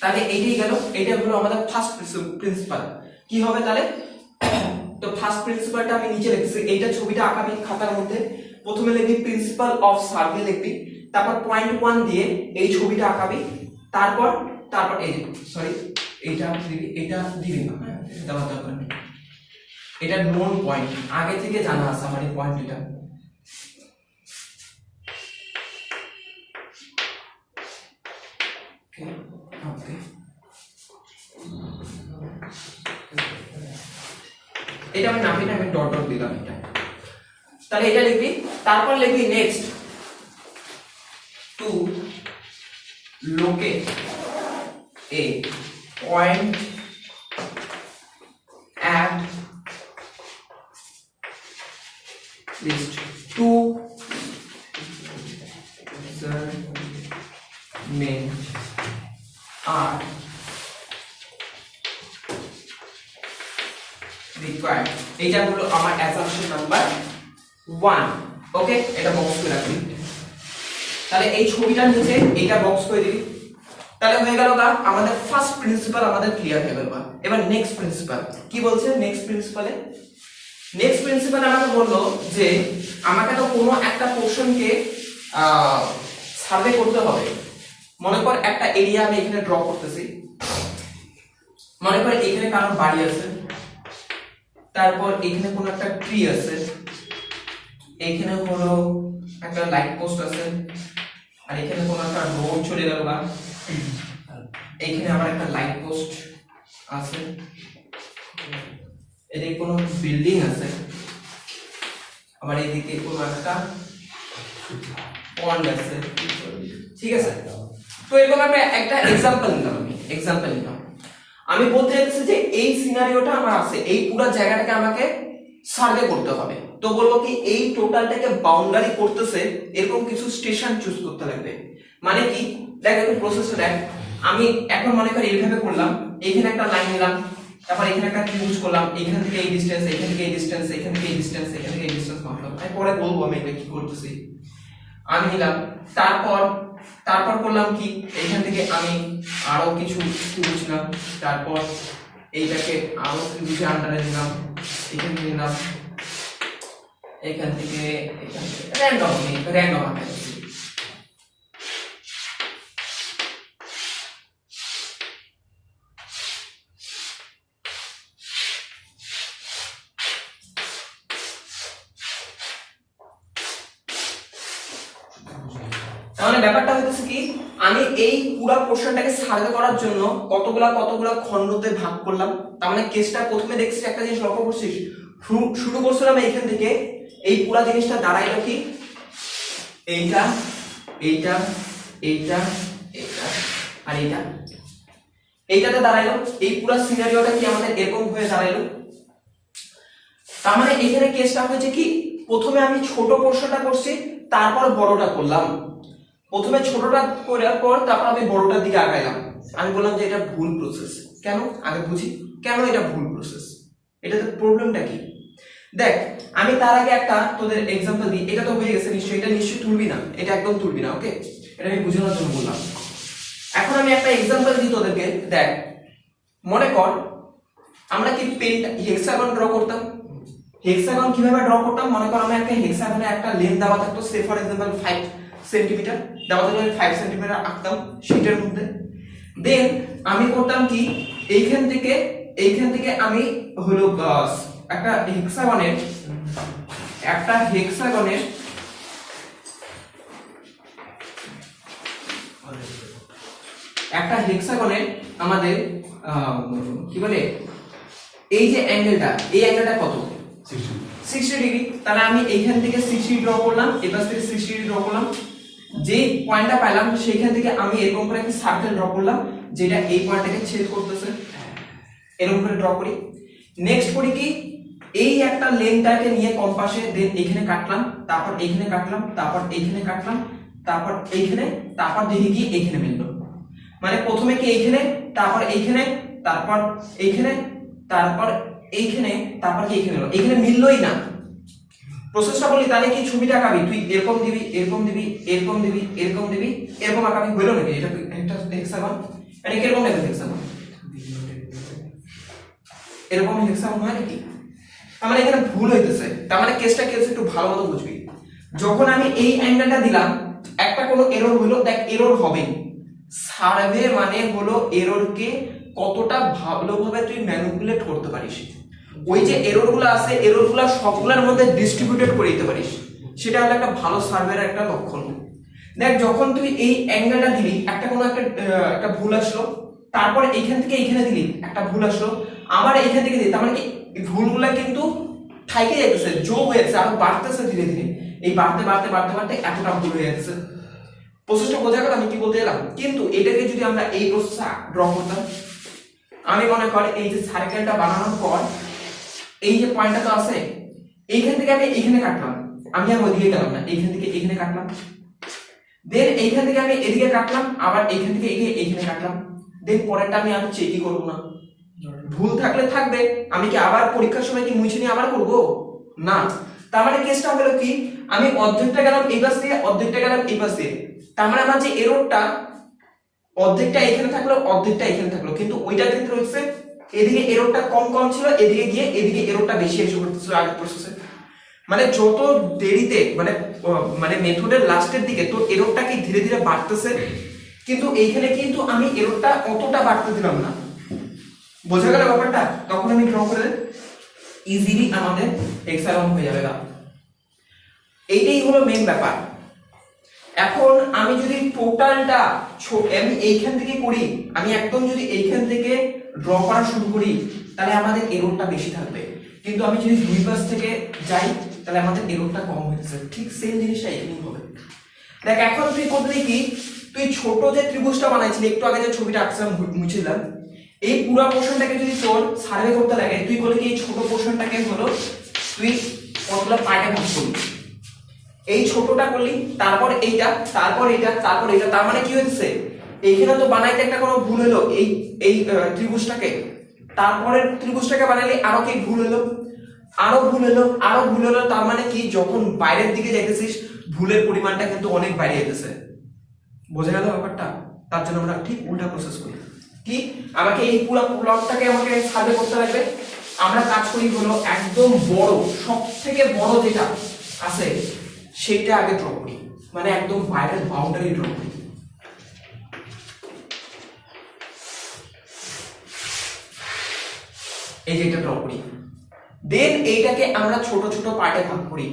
তাহলে এইটাই গেল, এটা হলো আমাদের ফার্স্ট প্রিন্সিপাল। কি হবে তাহলে, তো ফার্স্ট প্রিন্সিপালটা আমি নিচে লিখছি, এইটা ছবিটা আঁকাবি খাতার মধ্যে, প্রথমে লিখবি প্রিন্সিপাল অফ সার্ভে লিখবি, তারপর পয়েন্ট 1 দিয়ে এই ছবিটা আঁকাবি, তারপর এই সরি এইটা দিবি না, হ্যাঁ দেওয়া দরকার নেই, এটা নোন পয়েন্ট, আগে থেকে জানা আছে আমার এই পয়েন্ট, এটা ওকে এটা আমি নামে ডট ডট দিলাম এটা, তাহলে এটা লিখবি, তারপর লিখবি next to locate a point at measurement আর রিকোয়ার্ড। এইটা হলো আমার অ্যাসাম্পশন নাম্বার 1। ওকে, এটা বক্স করে রাখবি। তাহলে এই ছবিটার নিচে এইটা বক্স করে দিবি। তাহলে হয়ে গেল গা আমাদের ফার্স্ট প্রিন্সিপাল আমাদের ক্লিয়ার হয়ে গেল। এবার নেক্সট প্রিন্সিপাল কি বলছে? নেক্সট প্রিন্সিপাল আমাকে বললো যে আমাকে তো কোনো একটা পোরশনকে সার্ভে করতে হবে। মনে কর একটা এরিয়া আমি এখানে ড্র করতেছি। মনে কর এখানে কারো বাড়ি আছে, তারপর এখানে কোনো একটা ট্রি আছে, এখানে হলো একটা লাইট পোস্ট আছে, আর এখানে কোনো একটা রোড চলে গেল বা এখানে আবার একটা লাইট পোস্ট আছে, এদিকে কোনো বিল্ডিং আছে, আবার এদিকে কোনো একটা পন্ড আছে। ঠিক আছে, তো এরকম একটা এক্সাম্পল নিলাম। আমি বলতে চাইছি যে এই সিনারিওটা আমার আছে, এই পুরো জায়গাটাকে আমাকে সার্ভে করতে হবে। তো বলবো কি এই টোটালটাকে বাউন্ডারি করতেছে এরকম কিছু স্টেশন চুজ করতে লাগবে। মানে কি দেখ, একটু প্রসেসটা দেখ। আমি এখন মনে করি এইভাবে করলাম, এইখানে একটা লাইন নিলাম, তারপর এখানে একটা ত্রিভুজ করলাম, এখান থেকে এই ডিসটেন্স, এখান থেকে এই ডিসটেন্স, এখান থেকে এই ডিসটেন্স, এখান থেকে এই ডিসটেন্স মাপলাম। আমি পরে বলবো আমি এটা কি করতেছি। আমি নিলাম, তারপর করলাম কি এইখান থেকে আমি আরো কিছু ত্রিভুজ নিলাম, তারপর এইটাকে আরো ত্রিভুজের আন্ডারে নিলাম, এখানে নিলাম, এখান থেকে র্যান্ডম আকারে। তাহলে ব্যাপারটা হচ্ছে কি, আমি এই পুরো পোরশনটাকে সার্ভে করার জন্য কতগুলা খণ্ডতে ভাগ করলাম। তার মানে কেসটা প্রথমে দেখছিস একটা জিনিস লক্ষ্য করছিস, শুরু করছিলাম এইখান থেকে, এই পুরো জিনিসটা দাঁড়াইলো কি এইটা এইটা এইটা এইটা আর এইটাতে দাঁড়াইলো। এই পুরো সিনারিওটা কি আমাদের এরকম হয়ে দাঁড়াইলো। তার মানে এখানে কেসটা হয়েছে কি, প্রথমে আমি ছোট পোরশনটা করছি, তারপর বড়টা করলাম। প্রথমে ছোটটা করার পর তারপর আমি বড়টার দিকে আগাইলাম। আমি বললাম যে এটা ভুল প্রসেস। কেন? আগে বুঝি কেন এটা ভুল প্রসেস, এটাতে প্রবলেমটা কি। দেখ, আমি তার আগে একটা তোদের এক্সাম্পল দিই। এটা তো হয়ে গেছে নিশ্চয়ই, এটা নিশ্চয়ই তুলবি না, এটা একদম তুলবি না। ওকে, এটা আমি বোঝানোর জন্য বললাম। এখন আমি একটা এক্সাম্পল দিই তোদেরকে। দেখ, মনে কর আমরা কি হেক্সাগন ড্র করতাম। হেক্সাগন কিভাবে ড্র করতাম? মনে কর আমরা একটা হেক্সাগনে একটা লেন্থ দেওয়া থাকতো, সে ফর এক্সাম্পল 5 সেন্টিমিটার দেওয়া থাকলে আমি 5 সেন্টিমিটার আঁকতাম শীটের মধ্যে। দেন আমি করতাম কি, এইখান থেকে আমি হলো একটা হেক্সাগনের আমাদের কি বলে, এই যে অ্যাঙ্গেলটা, এই অ্যাঙ্গেলটা কত? 60 ডিগ্রি। তাহলে আমি এইখান থেকে 60 ড্র করলাম, এপাশ থেকে 60 ড্র করলাম। যে পয়েন্টটা পেলাম সেখান থেকে আমি এরকম করে একটা সার্কেল ড্র করলাম, যেটা এই পয়েন্টটাকে ছেদ করতেছে। এরকম করে ড্র করি। নেক্সট করি কি, এই একটা লেনটাকে নিয়ে কম্পাসে দেন এখানে কাটলাম, তারপর এইখানে কাটলাম, তারপর এইখানে কাটলাম, তারপর এইখানে, তারপর দেখি কি এইখানে মিললো। মানে প্রথমে কি এইখানে, তারপর এইখানে, তারপর এইখানে, তারপর এইখানে, তারপর কি এইখানে, এইখানে মিললোই না। প্রসেসটা বলি, তাহলে কি ছবিটা আঁকাবি তুই এরকম দিবি, এরকম দিবি, এরকম দিবি, এরকম দিবি, এরকম আঁকাবি, হইলো নাকি? এটা একটা হেক্সাগন, মানে কিরকম একটা হেক্সাগন, এরকম হেক্সাগন হয় নাকি? তার মানে এখানে ভুল হইতেছে। তার মানে কেসটা একটু ভালো মতো বুঝবি। যখন আমি এই অ্যাঙ্গেলটা দিলাম, একটা কোনো এরর হইলো। দেখ, এরর হবে, সার্ভে মানে হলো এররকে কতটা ভালোভাবে তুই ম্যানিপুলেট করতে পারিস। ওই যে এররগুলো আছে, এররগুলো সবগুলোর মধ্যে ডিস্ট্রিবিউটেড করে দিতে পারিস, সেটা হলো একটা ভালো সার্ভের একটা লক্ষণ। দেখ, যখন তুই এই অ্যাঙ্গেলটা দিলি, একটা কোনো একটা ভুল আসলো, তারপর এইখান থেকে এইখানে দিলি একটা ভুল আসলো, আবার এইখান থেকে দিলি, তার মানে কি ভুলগুলা কিন্তু থাইকে যাইতেছে, যোগ হয়ে যাচ্ছে, আরো বাড়তেছে ধীরে ধীরে। এই বাড়তে বাড়তে বাড়তে বাড়তে এতটা ভুল হয়ে যাচ্ছে। প্রসেসটা বোঝা গেল আমি কি বলতে গেলাম? কিন্তু এটাকে যদি আমরা এই প্রসেসে ড্র করতাম, আমি মনে করি এই যে সার্কেলটা বানানোর পর এই যে পয়েন্টটা তো আছে, এইখান থেকে আমি এইখানে কাটলাম, আমি আর ওইদিকে গেলাম না, এইখান থেকে এইখানে কাটলাম। দেন এইখান থেকে আমি এদিকে কাটলাম, আবার এইখান থেকে এইখানে কাটলাম, দেন পরেরটা আমি আর চেকই করব না। ভুল থাকলে থাকবে, আমি কি আবার পরীক্ষার সময় কি মুছে নিয়ে আবার করব না। তার মানে কেসটা হলো কি, আমি অর্ধেকটা গেলাম এই পাশ দিয়ে, অর্ধেকটা গেলাম এই পাশ দিয়ে, তার মানে আমার যে এররটা অর্ধেকটা এখানে থাকলো, অর্ধেকটা এখানে থাকলো, কিন্তু ওইটার ক্ষেত্রে হচ্ছে এদিকে এররটা কম কম ছিল, এদিকে গিয়ে এদিকে এররটা বেশি এসে পড়তেছিল আগের প্রসেসে। মানে যত দেরিতে মানে মেথডের লাস্টের দিকে তো এররটা কি ধীরে ধীরে বাড়তেছে, কিন্তু এইখানে কিন্তু আমি এররটা অতটা বাড়তে দিলাম না। বোঝা গেল ব্যাপারটা? তখন আমি ড্র করে ইজিলি আমাদের এক্সারন হয়ে যাবে। এইটাই হলো মেইন ব্যাপার। এখন আমি যদি টোটালটা আমি এইখান থেকে করি, আমি একদম যদি এইখান থেকে ড্র করা শুরু করি, তাহলে আমাদের এররটা বেশি থাকবে, কিন্তু আমি যদি দুই পাশ থেকে যাই তাহলে আমাদের এররটা কম হচ্ছে। ঠিক সেম জিনিসটা এখানেই হবে। দেখ এখন তুই করলি কি, তুই ছোট যে ত্রিভুজটা বানাইছিলি একটু আগে যে ছবিটা আঁকছিলাম মুছে দিলাম, এই পুরো পোরশনটাকে যদি তোর সার্ভে করতে লাগে, তুই করলি কি এই ছোট পোরশনটাকে হলো তুই কতগুলো পার্টে ভাগ করলি, এই ছোটটা করলি, তারপর এইটা, তারপর এইটা, তারপর এইটা, তার মানে কি হচ্ছে এইখানে তো বানাইতে একটা কোনো ভুল হলো, এই এই ত্রিভুজটাকে, তারপরের ত্রিভুজটাকে বানাইলে আরো কি ভুল হলো, আরো ভুল হলো, আরো ভুল হলো, তার মানে কি যখন বাইরের দিকে যাইতেছিস ভুলের পরিমাণটা কিন্তু অনেক বাইরে যেতেছে। বোঝা গেল ব্যাপারটা? তার জন্য আমরা ঠিক উল্টা প্রসেস করি। কি আমাকে এই পুরো প্লটটাকে আমাকে সার্ভে করতে লাগবে, আমরা কাজ করি হলো একদম বড়, সবথেকে বড় যেটা আছে সেইটা আগে ড্র করি, মানে একদম বাইরের বাউন্ডারি ড্র করি। এই যে এটা ড্র করি, দেন এইটাকে আমরা ছোট ছোট পার্টে ভাগ করি।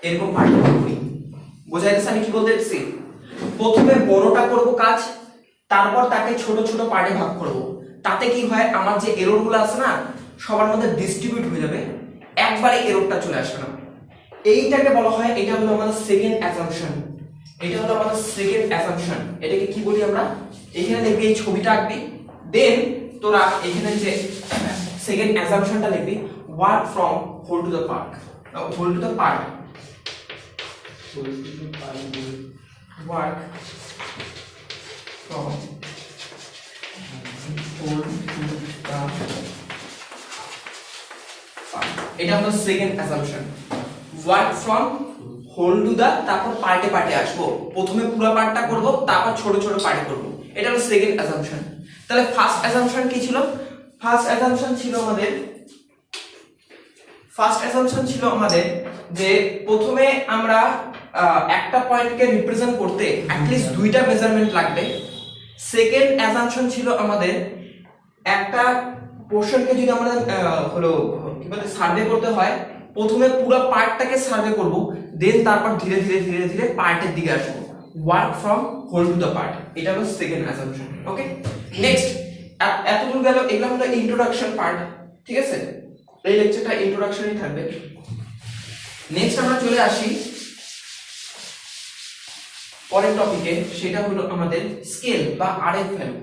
এরকম পার্টে ভাগ করি। বোঝা যাচ্ছে আমি কি বলতে চাইছি? প্রথমে বড়টা করব কাজ, তারপর তাকে ছোট ছোট পার্টে ভাগ করব। তাতে কি হয়, আমার যে এররগুলো আছে না সবার মধ্যে ডিস্ট্রিবিউট হয়ে যাবে, একবারে এররটা চলে আসবে না। এইটাকে বলা হয়, এটা হলো আমাদের সেকেন্ড অ্যাসাম্পশন। এটা হলো আমাদের সেকেন্ড অ্যাসাম্পশন। এটাকে কি বলি আমরা? এখানে দেখবি এই ছবিটা আঁকবি, দেন তোরা এখানে যে সেকেন্ড অ্যাসাম্পশনটা লিখবি, work from whole to the part, whole to the part, work from whole to the part। এটা হলো second assumption, work from whole to the, তারপর পার্টে পার্টে আসবো, প্রথমে পুরো পার্টটা করব, তারপর ছোট ছোট পার্টে করব। এটা হলো সেকেন্ড অ্যাসাম্পশন। তাহলে ফার্স্ট অ্যাসাম্পশন কি ছিল? ফার্স্ট অ্যাসাম্পশন ছিল আমাদের যে প্রথমে আমরা একটা পয়েন্টকে রিপ্রেজেন্ট করতে অ্যাটলিস্ট দুইটা মেজারমেন্ট লাগবে। সেকেন্ড অ্যাসাম্পশন ছিল আমাদের একটা পোরশনকে যদি আমরা হলো কি বলে সার্ভে করতে হয়, প্রথমে পুরো পার্টটাকে সার্ভে করব, দেন তারপর ধীরে ধীরে ধীরে ধীরে পার্টের দিকে আসবো, work from whole to the part. এটা হলো সেকেন্ড অ্যাসাম্পশন। ওকে, নেক্সট এতদূর গেল, এগুলো হলো ইন্ট্রোডাকশন পার্ট। ঠিক আছে, এই লেকচারটা ইন্ট্রোডাকশনই থাকবে। নেক্সট আমরা চলে আসি পরের টপিকে, সেটা হলো আমাদের স্কেল বা আরএফ ভ্যালু।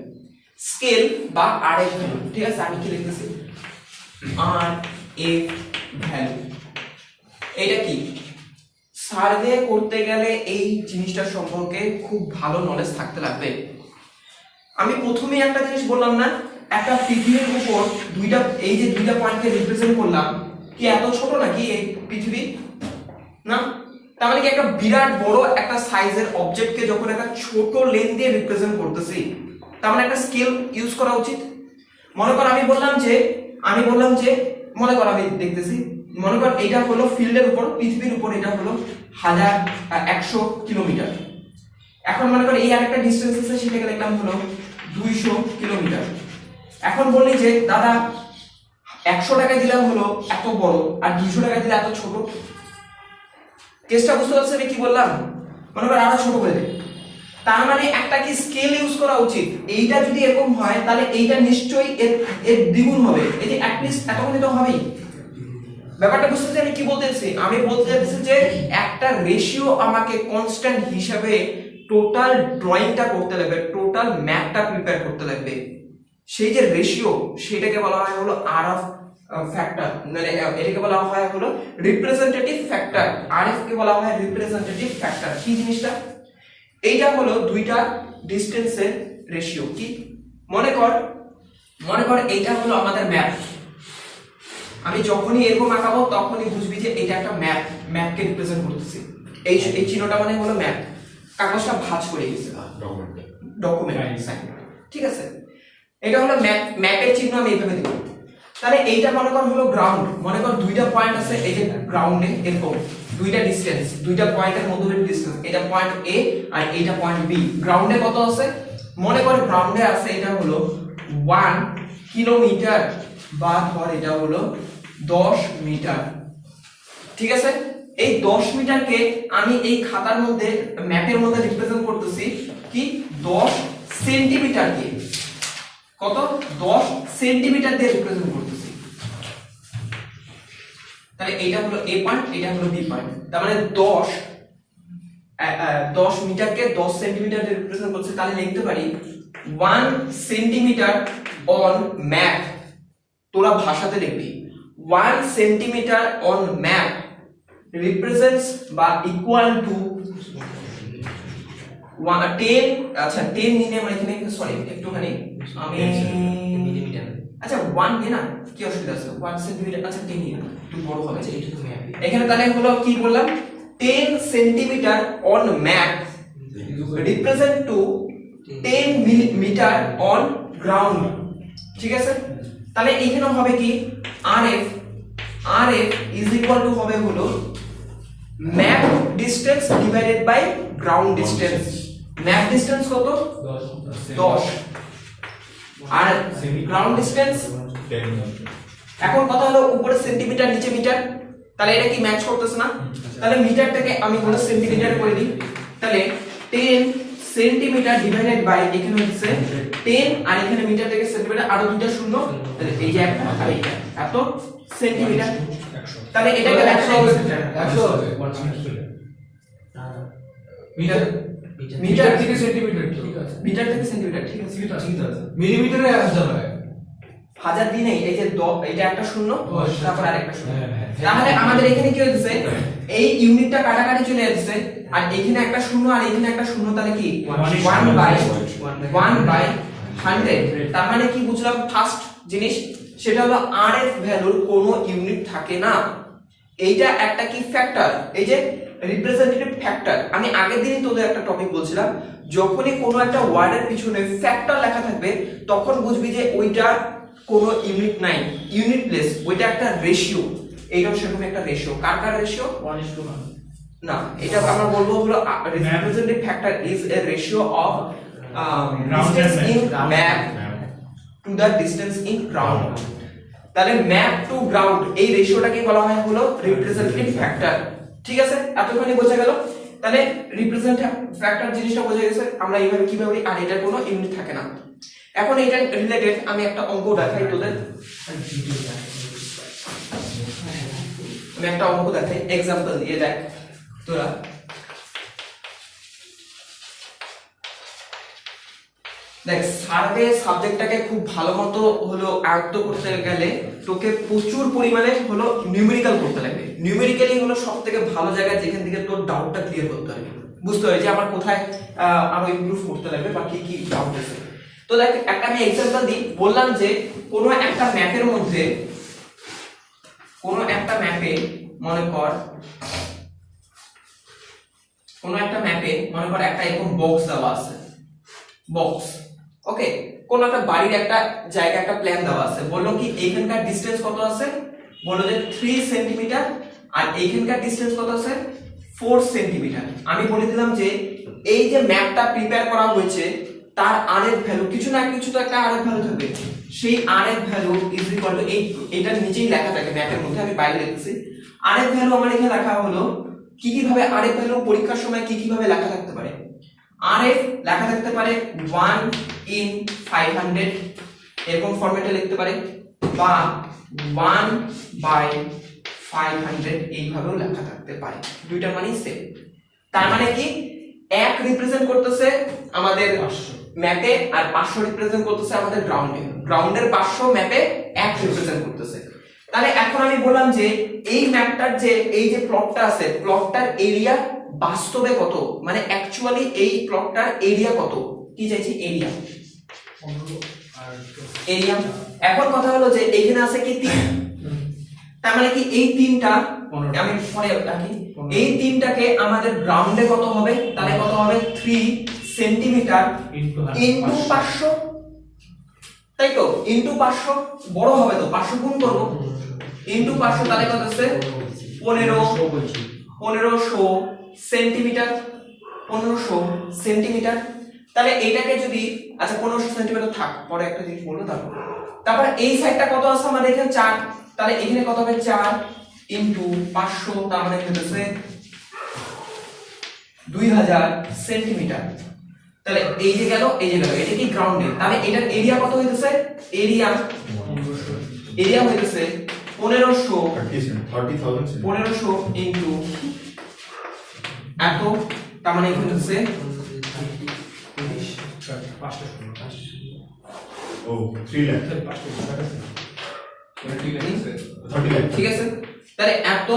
স্কেল বা আরএফ ভ্যালু, ঠিক আছে, আমি কি লিখতেছি? RF value. এটা কি? সার্ভে করতে গেলে এই জিনিসটা সম্পর্কে খুব ভালো নলেজ থাকতে লাগবে। আমি প্রথমেই একটা জিনিস বললাম না, একটা পৃথিবীর উপর দুইটা, এই যে দুইটা পয়েন্টকে রিপ্রেজেন্ট করলাম, কি এত ছোট নাকি এই পৃথিবী? না, তার মানে কি একটা বিরাট বড় একটা সাইজের অবজেক্টকে যখন একটা ছোট লেন দিয়ে রিপ্রেজেন্ট করতেছি, তার মানে একটা স্কেল ইউজ করা উচিত। মনে কর আমি বললাম যে মনে কর আমি দেখতেছি, মনে কর এটা হলো ফিল্ডের উপর, পৃথিবীর উপর এটা হলো 100 কিলোমিটার। এখন মনে কর এই আরেকটা ডিসটেন্স আছে, সেটাকে লিখলাম হলো 200 কিলোমিটার। এখন বললি যে দাদা 100 টাকা দিলাম হলো এত বড়, আর 200 টাকা দিলে এত ছোট। কেসটা বুঝতে পারছেন আমি কি বললাম? মনে কর আরো ছোট করে দে, তার মানে একটা কি স্কেল ইউজ করা উচিত। এইটা যদি এরকম হয় তাহলে এইটা নিশ্চয়ই এর দ্বিগুণ হবে, এই যে অ্যাটলিস্ট এতখানি তো হবেই। ব্যাপারটা বুঝতে চাই আমি কি বলতে চাইছি? আমি বলতে চাইছি যে একটা রেশিও আমাকে কনস্ট্যান্ট হিসাবে টোটাল ড্রয়িংটা করতে লাগবে, টোটাল ম্যাপটা প্রিপেয়ার করতে লাগবে। সেই যে রেশিও সেটাকে বলা হয় হলো আর অফ ফ্যাক্টর, মানে এটাকে বলা হয় হলো রিপ্রেজেন্টেটিভ ফ্যাক্টর। আরএফ কে বলা হয় রিপ্রেজেন্টেটিভ ফ্যাক্টর। কি জিনিসটা? এইটা হলো দুইটা ডিসটেন্সের রেশিও। কি মনে কর এইটা হলো আমাদের ম্যাপ। আমি যখনই এরকম আঁকাবো তখনই বুঝবি যে এটা একটা ম্যাপকে রিপ্রেজেন্ট করতেছি। এই চিহ্নটা মানে হলো ম্যাপ। কাগজটা ভাঁজ করে গেছে, ডকুমেন্ট সাইন, ঠিক আছে? এটা হলো ম্যাপের চিহ্ন, আমি এইভাবে দেব। তাহলে এইটা মনে কর হলো গ্রাউন্ড। মনে কর দুইটা পয়েন্ট আছে, এই যে গ্রাউন্ডে এরকম দুইটা ডিসটেন্স, দুইটা পয়েন্টের মধ্যে ডিসটেন্স, এটা পয়েন্ট এ আর এইটা পয়েন্ট বি। গ্রাউন্ডে কত আছে? মনে কর গ্রাউন্ডে আছে এটা হলো 1 কিলোমিটার, বা ধর এটা হলো 10 মিটার, ঠিক আছে? এই 10 মিটারকে আমি এই খাতার মধ্যে ম্যাপের মধ্যে রিপ্রেজেন্ট করতেছি কি 10 সেন্টিমিটার দিয়ে। কত? 10 সেন্টিমিটার দিয়ে রিপ্রেজেন্ট করতেছি। তাহলে এইটা হলো এ পয়েন্ট, এটা হলো বি পয়েন্ট। তার মানে 10 মিটারকে 10 সেন্টিমিটার দিয়ে রিপ্রেজেন্ট করছি। তাহলে লিখতে পারি 1 সেন্টিমিটার অন ম্যাপ। তোরা ভাষাতে লিখবি 1 সেন্টিমিটার অন ম্যাপ represents বা ইকুয়াল টু 10। আচ্ছা 10 নিলে আমরা এখানে সরি একটুখানি আমি মিলিমিটার, আচ্ছা 1 নে না, কি অসুবিধা আছে? 1 সেন্টিমিটার, আচ্ছা 10 নিয়ে একটু বড় হবে, আচ্ছা এটা তো ম্যাপ। এখানে তাহলে হলো কি বললাম, 10 centimetre on map represent to 10 metre on ground, ঠিক আছে? তাহলে এখানে হবে কি RF ইজ ইকুয়াল টু হবে হলো map distance divided by ground distance. Map distance কত? 10 আর গ্রাউন্ড ডিসটেন্স 10। এখন কথা হলো উপরে সেন্টিমিটার নিচে মিটার, তাহলে এটা কি ম্যাচ করতেছে না? তাহলে মিটারটাকে আমি হলো সেন্টিমিটার করে দিই। তাহলে 10 সেন্টিমিটার ডিভাইডেড বাই এখানে হচ্ছে 10 আর এখানে মিটার থেকে সেন্টিমিটার আরো দুইটা শূন্য, তাহলে এই যে একটা আর এইটা এত সেন্টিমিটার। তাহলে এটাকে 100 হবে, 100 হবে মিটার, মিটার থেকে সেন্টিমিটার, ঠিক আছে? মিটার থেকে সেন্টিমিটার, ঠিক আছে? ঠিক আছে। মিলিমিটারে 1000 হয়, 1000 দিন নেই, এই যে এইটা একটা শূন্য তারপর আরেকটা শূন্য। তাহলে আমাদের এখানে কি হচ্ছে, এই ইউনিটটা কাটাকাটি চলে যাচ্ছে, আর এখানে একটা শূন্য আর এখানে একটা শূন্য, তাহলে কি 1/100। তার মানে কি বুঝলাম? ফার্স্ট জিনিস সেটা হলো RF ভ্যালুর কোনো ইউনিট থাকে না। এইটা একটা কি ফ্যাক্টর, এই যে রিপ্রেজেন্টেটিভ ফ্যাক্টর। আমি আগের দিনই তোদের একটা টপিক বলছিলাম, যখনই কোনো একটা ওয়ার্ডের পিছনে ফ্যাক্টর লেখা থাকবে তখন বুঝবি যে ওইটা কোনো ইউনিট নাই, ইউনিটলেস, ওইটা একটা রেশিও। এইটাও সেরকম একটা রেশিও। কার রেশিও? 1:1 না, এটা আমরা বলবো হলো representative factor is a ratio of distance in map to the distance in ground. তাহলে ম্যাপ টু গ্রাউন্ড এই রেশিওটাকে বলা হয় হলো রিপ্রেজেন্টেটিভ ফ্যাক্টর, ঠিক আছে? এতখানি বোঝা গেল। তাহলে রিপ্রেজেন্টেটিভ ফ্যাক্টর জিনিসটা বোঝা গেছে। আমরা এইভাবে কিভাবে বলি, আর এটার কোনো ইউনিট থাকে না। এখন এটা রিলেটেড আমি একটা অঙ্ক দেখাই তোদের, আমি একটা অঙ্ক দেখাই, एग्जांपल দিয়ে দেখ তোরা। দেখ, সার্ভে সাবজেক্টটাকে খুব ভালো মতো হলো আয়ত্ত করতে গেলে তোকে প্রচুর পরিমাণে হলো নিউমেরিক্যাল করতে লাগবে। নিউমেরিক্যালি হলো সবথেকে ভালো জায়গা যেখান থেকে তোর ডাউটটা ক্লিয়ার করতে হবে, বুঝতে হবে যে আমার কোথায় আরো ইমপ্রুভ করতে লাগবে বা কি কি ডাউট আছে। তো দেখ, একটা আমি एग्जांपल দিই। বললাম যে কোনো একটা ম্যাপের মধ্যে, কোনো একটা ম্যাপে মনে কর একটা এরকম বক্স দেওয়া আছে, বক্স, ওকে? কোন একটা বাড়ির একটা জায়গা, একটা প্ল্যান দেওয়া আছে। বললো কি এইখানকার ডিসটেন্স কত আছে? বললো যে 3 সেন্টিমিটার, আর এইখানকার ডিসটেন্স কত আছে? 4 সেন্টিমিটার। আমি বলে দিলাম যে এই যে ম্যাপটা প্রিপেয়ার করা হয়েছে তার RF ভ্যালু, কিছু না কিছু তো একটা RF ভ্যালু থাকবে, সেই RF value is equal to এইটার নিচেই লেখা থাকে ম্যাপের মধ্যে, আমি বাইরে লিখছি। RF ভ্যালু আমার এখানে লেখা হলো কি কি ভাবে RF ভ্যালু পরীক্ষার সময় কি কি ভাবে লেখা থাকতে পারে। RF লেখা থাকতে পারে 1/500 এরকম ফরম্যাটে লিখতে পারে, বা 1/500 এইভাবেও লেখা থাকতে পারে। দুইটার মানে সেম। তার মানে কি এক রিপ্রেজেন্ট করতেছে আমাদের ম্যাপে আর 500 রিপ্রেজেন্ট করতেছে আমাদের গ্রাউন্ডে, গ্রাউন্ডের 500 ম্যাপে 1 রিপ্রেজেন্ট করতেছে। তাহলে এখন আমি বললাম যে এই ম্যাপটার যে এই যে প্লটটা আছে, প্লটটার এরিয়া বাস্তবে কত, মানে অ্যাকচুয়ালি এই প্লটটার এরিয়া কত, কি চাইছি এরিয়া, এরিয়া। এখন কথা হলো যে এখানে আছে কি 3, তার মানে কি এই 3টা আমি পরে রাখি, এই 3টাকে আমাদের গ্রাউন্ডে কত হবে, তাহলে কত হবে 3 সেন্টিমিটার ইনটু 500, তাই তো, ইনটু 500 বড় হবে তো 500 গুণ করব ইনটু 500, তাহলে কত আছে 1500 সেন্টিমিটার, 1500 সেন্টিমিটার। তাহলে এইটাকে যদি আচ্ছা 1500 সেন্টিমিটার থাক, পরে একটা জিনিস বলবো। তারপর এই সাইডটা কত আছে আমাদের এখানে 4, তাহলে এখানে কত হবে 4 ইনটু 500, তার মানে হচ্ছে 2000 সেন্টিমিটার। তাহলে এই যে গেল এই যে গেল, এটা কি গ্রাউন্ডে, তাহলে এটার এরিয়া কত হইতেছে, এরিয়া হইতেছে 1500 ইনটু এত, তার মানে এখানে হচ্ছে ঠিক আছে। তাহলে এত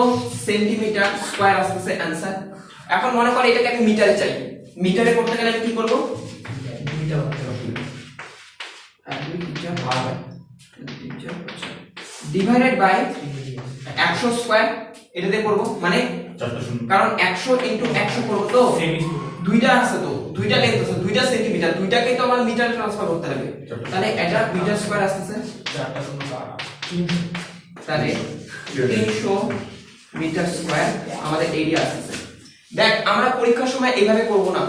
সেন্টিমিটার স্কয়ার আসছে অ্যানসার। এখন মনে করে এটাকে আমি মিটারে চাই, মিটারে করতে গেলে আমি কি করব, ডিভাইডেড বাই 100 স্কয়ার, এটা দিয়ে করব, মানে কারণ 100 ইনটু 100 করব তো, দুইটা আছে তো, দুইটা লেন্থ আছে, দুইটা সেন্টিমিটার, দুইটাকে তো আমার মিটারে ট্রান্সফার করতে হবে, তাহলে এটা মিটার স্কয়ার আসছে, তাহলে 300 মিটার স্কয়ার আমাদের এরিয়া আসছে। দেখ আমরা পরীক্ষার সময় এইভাবে করব না,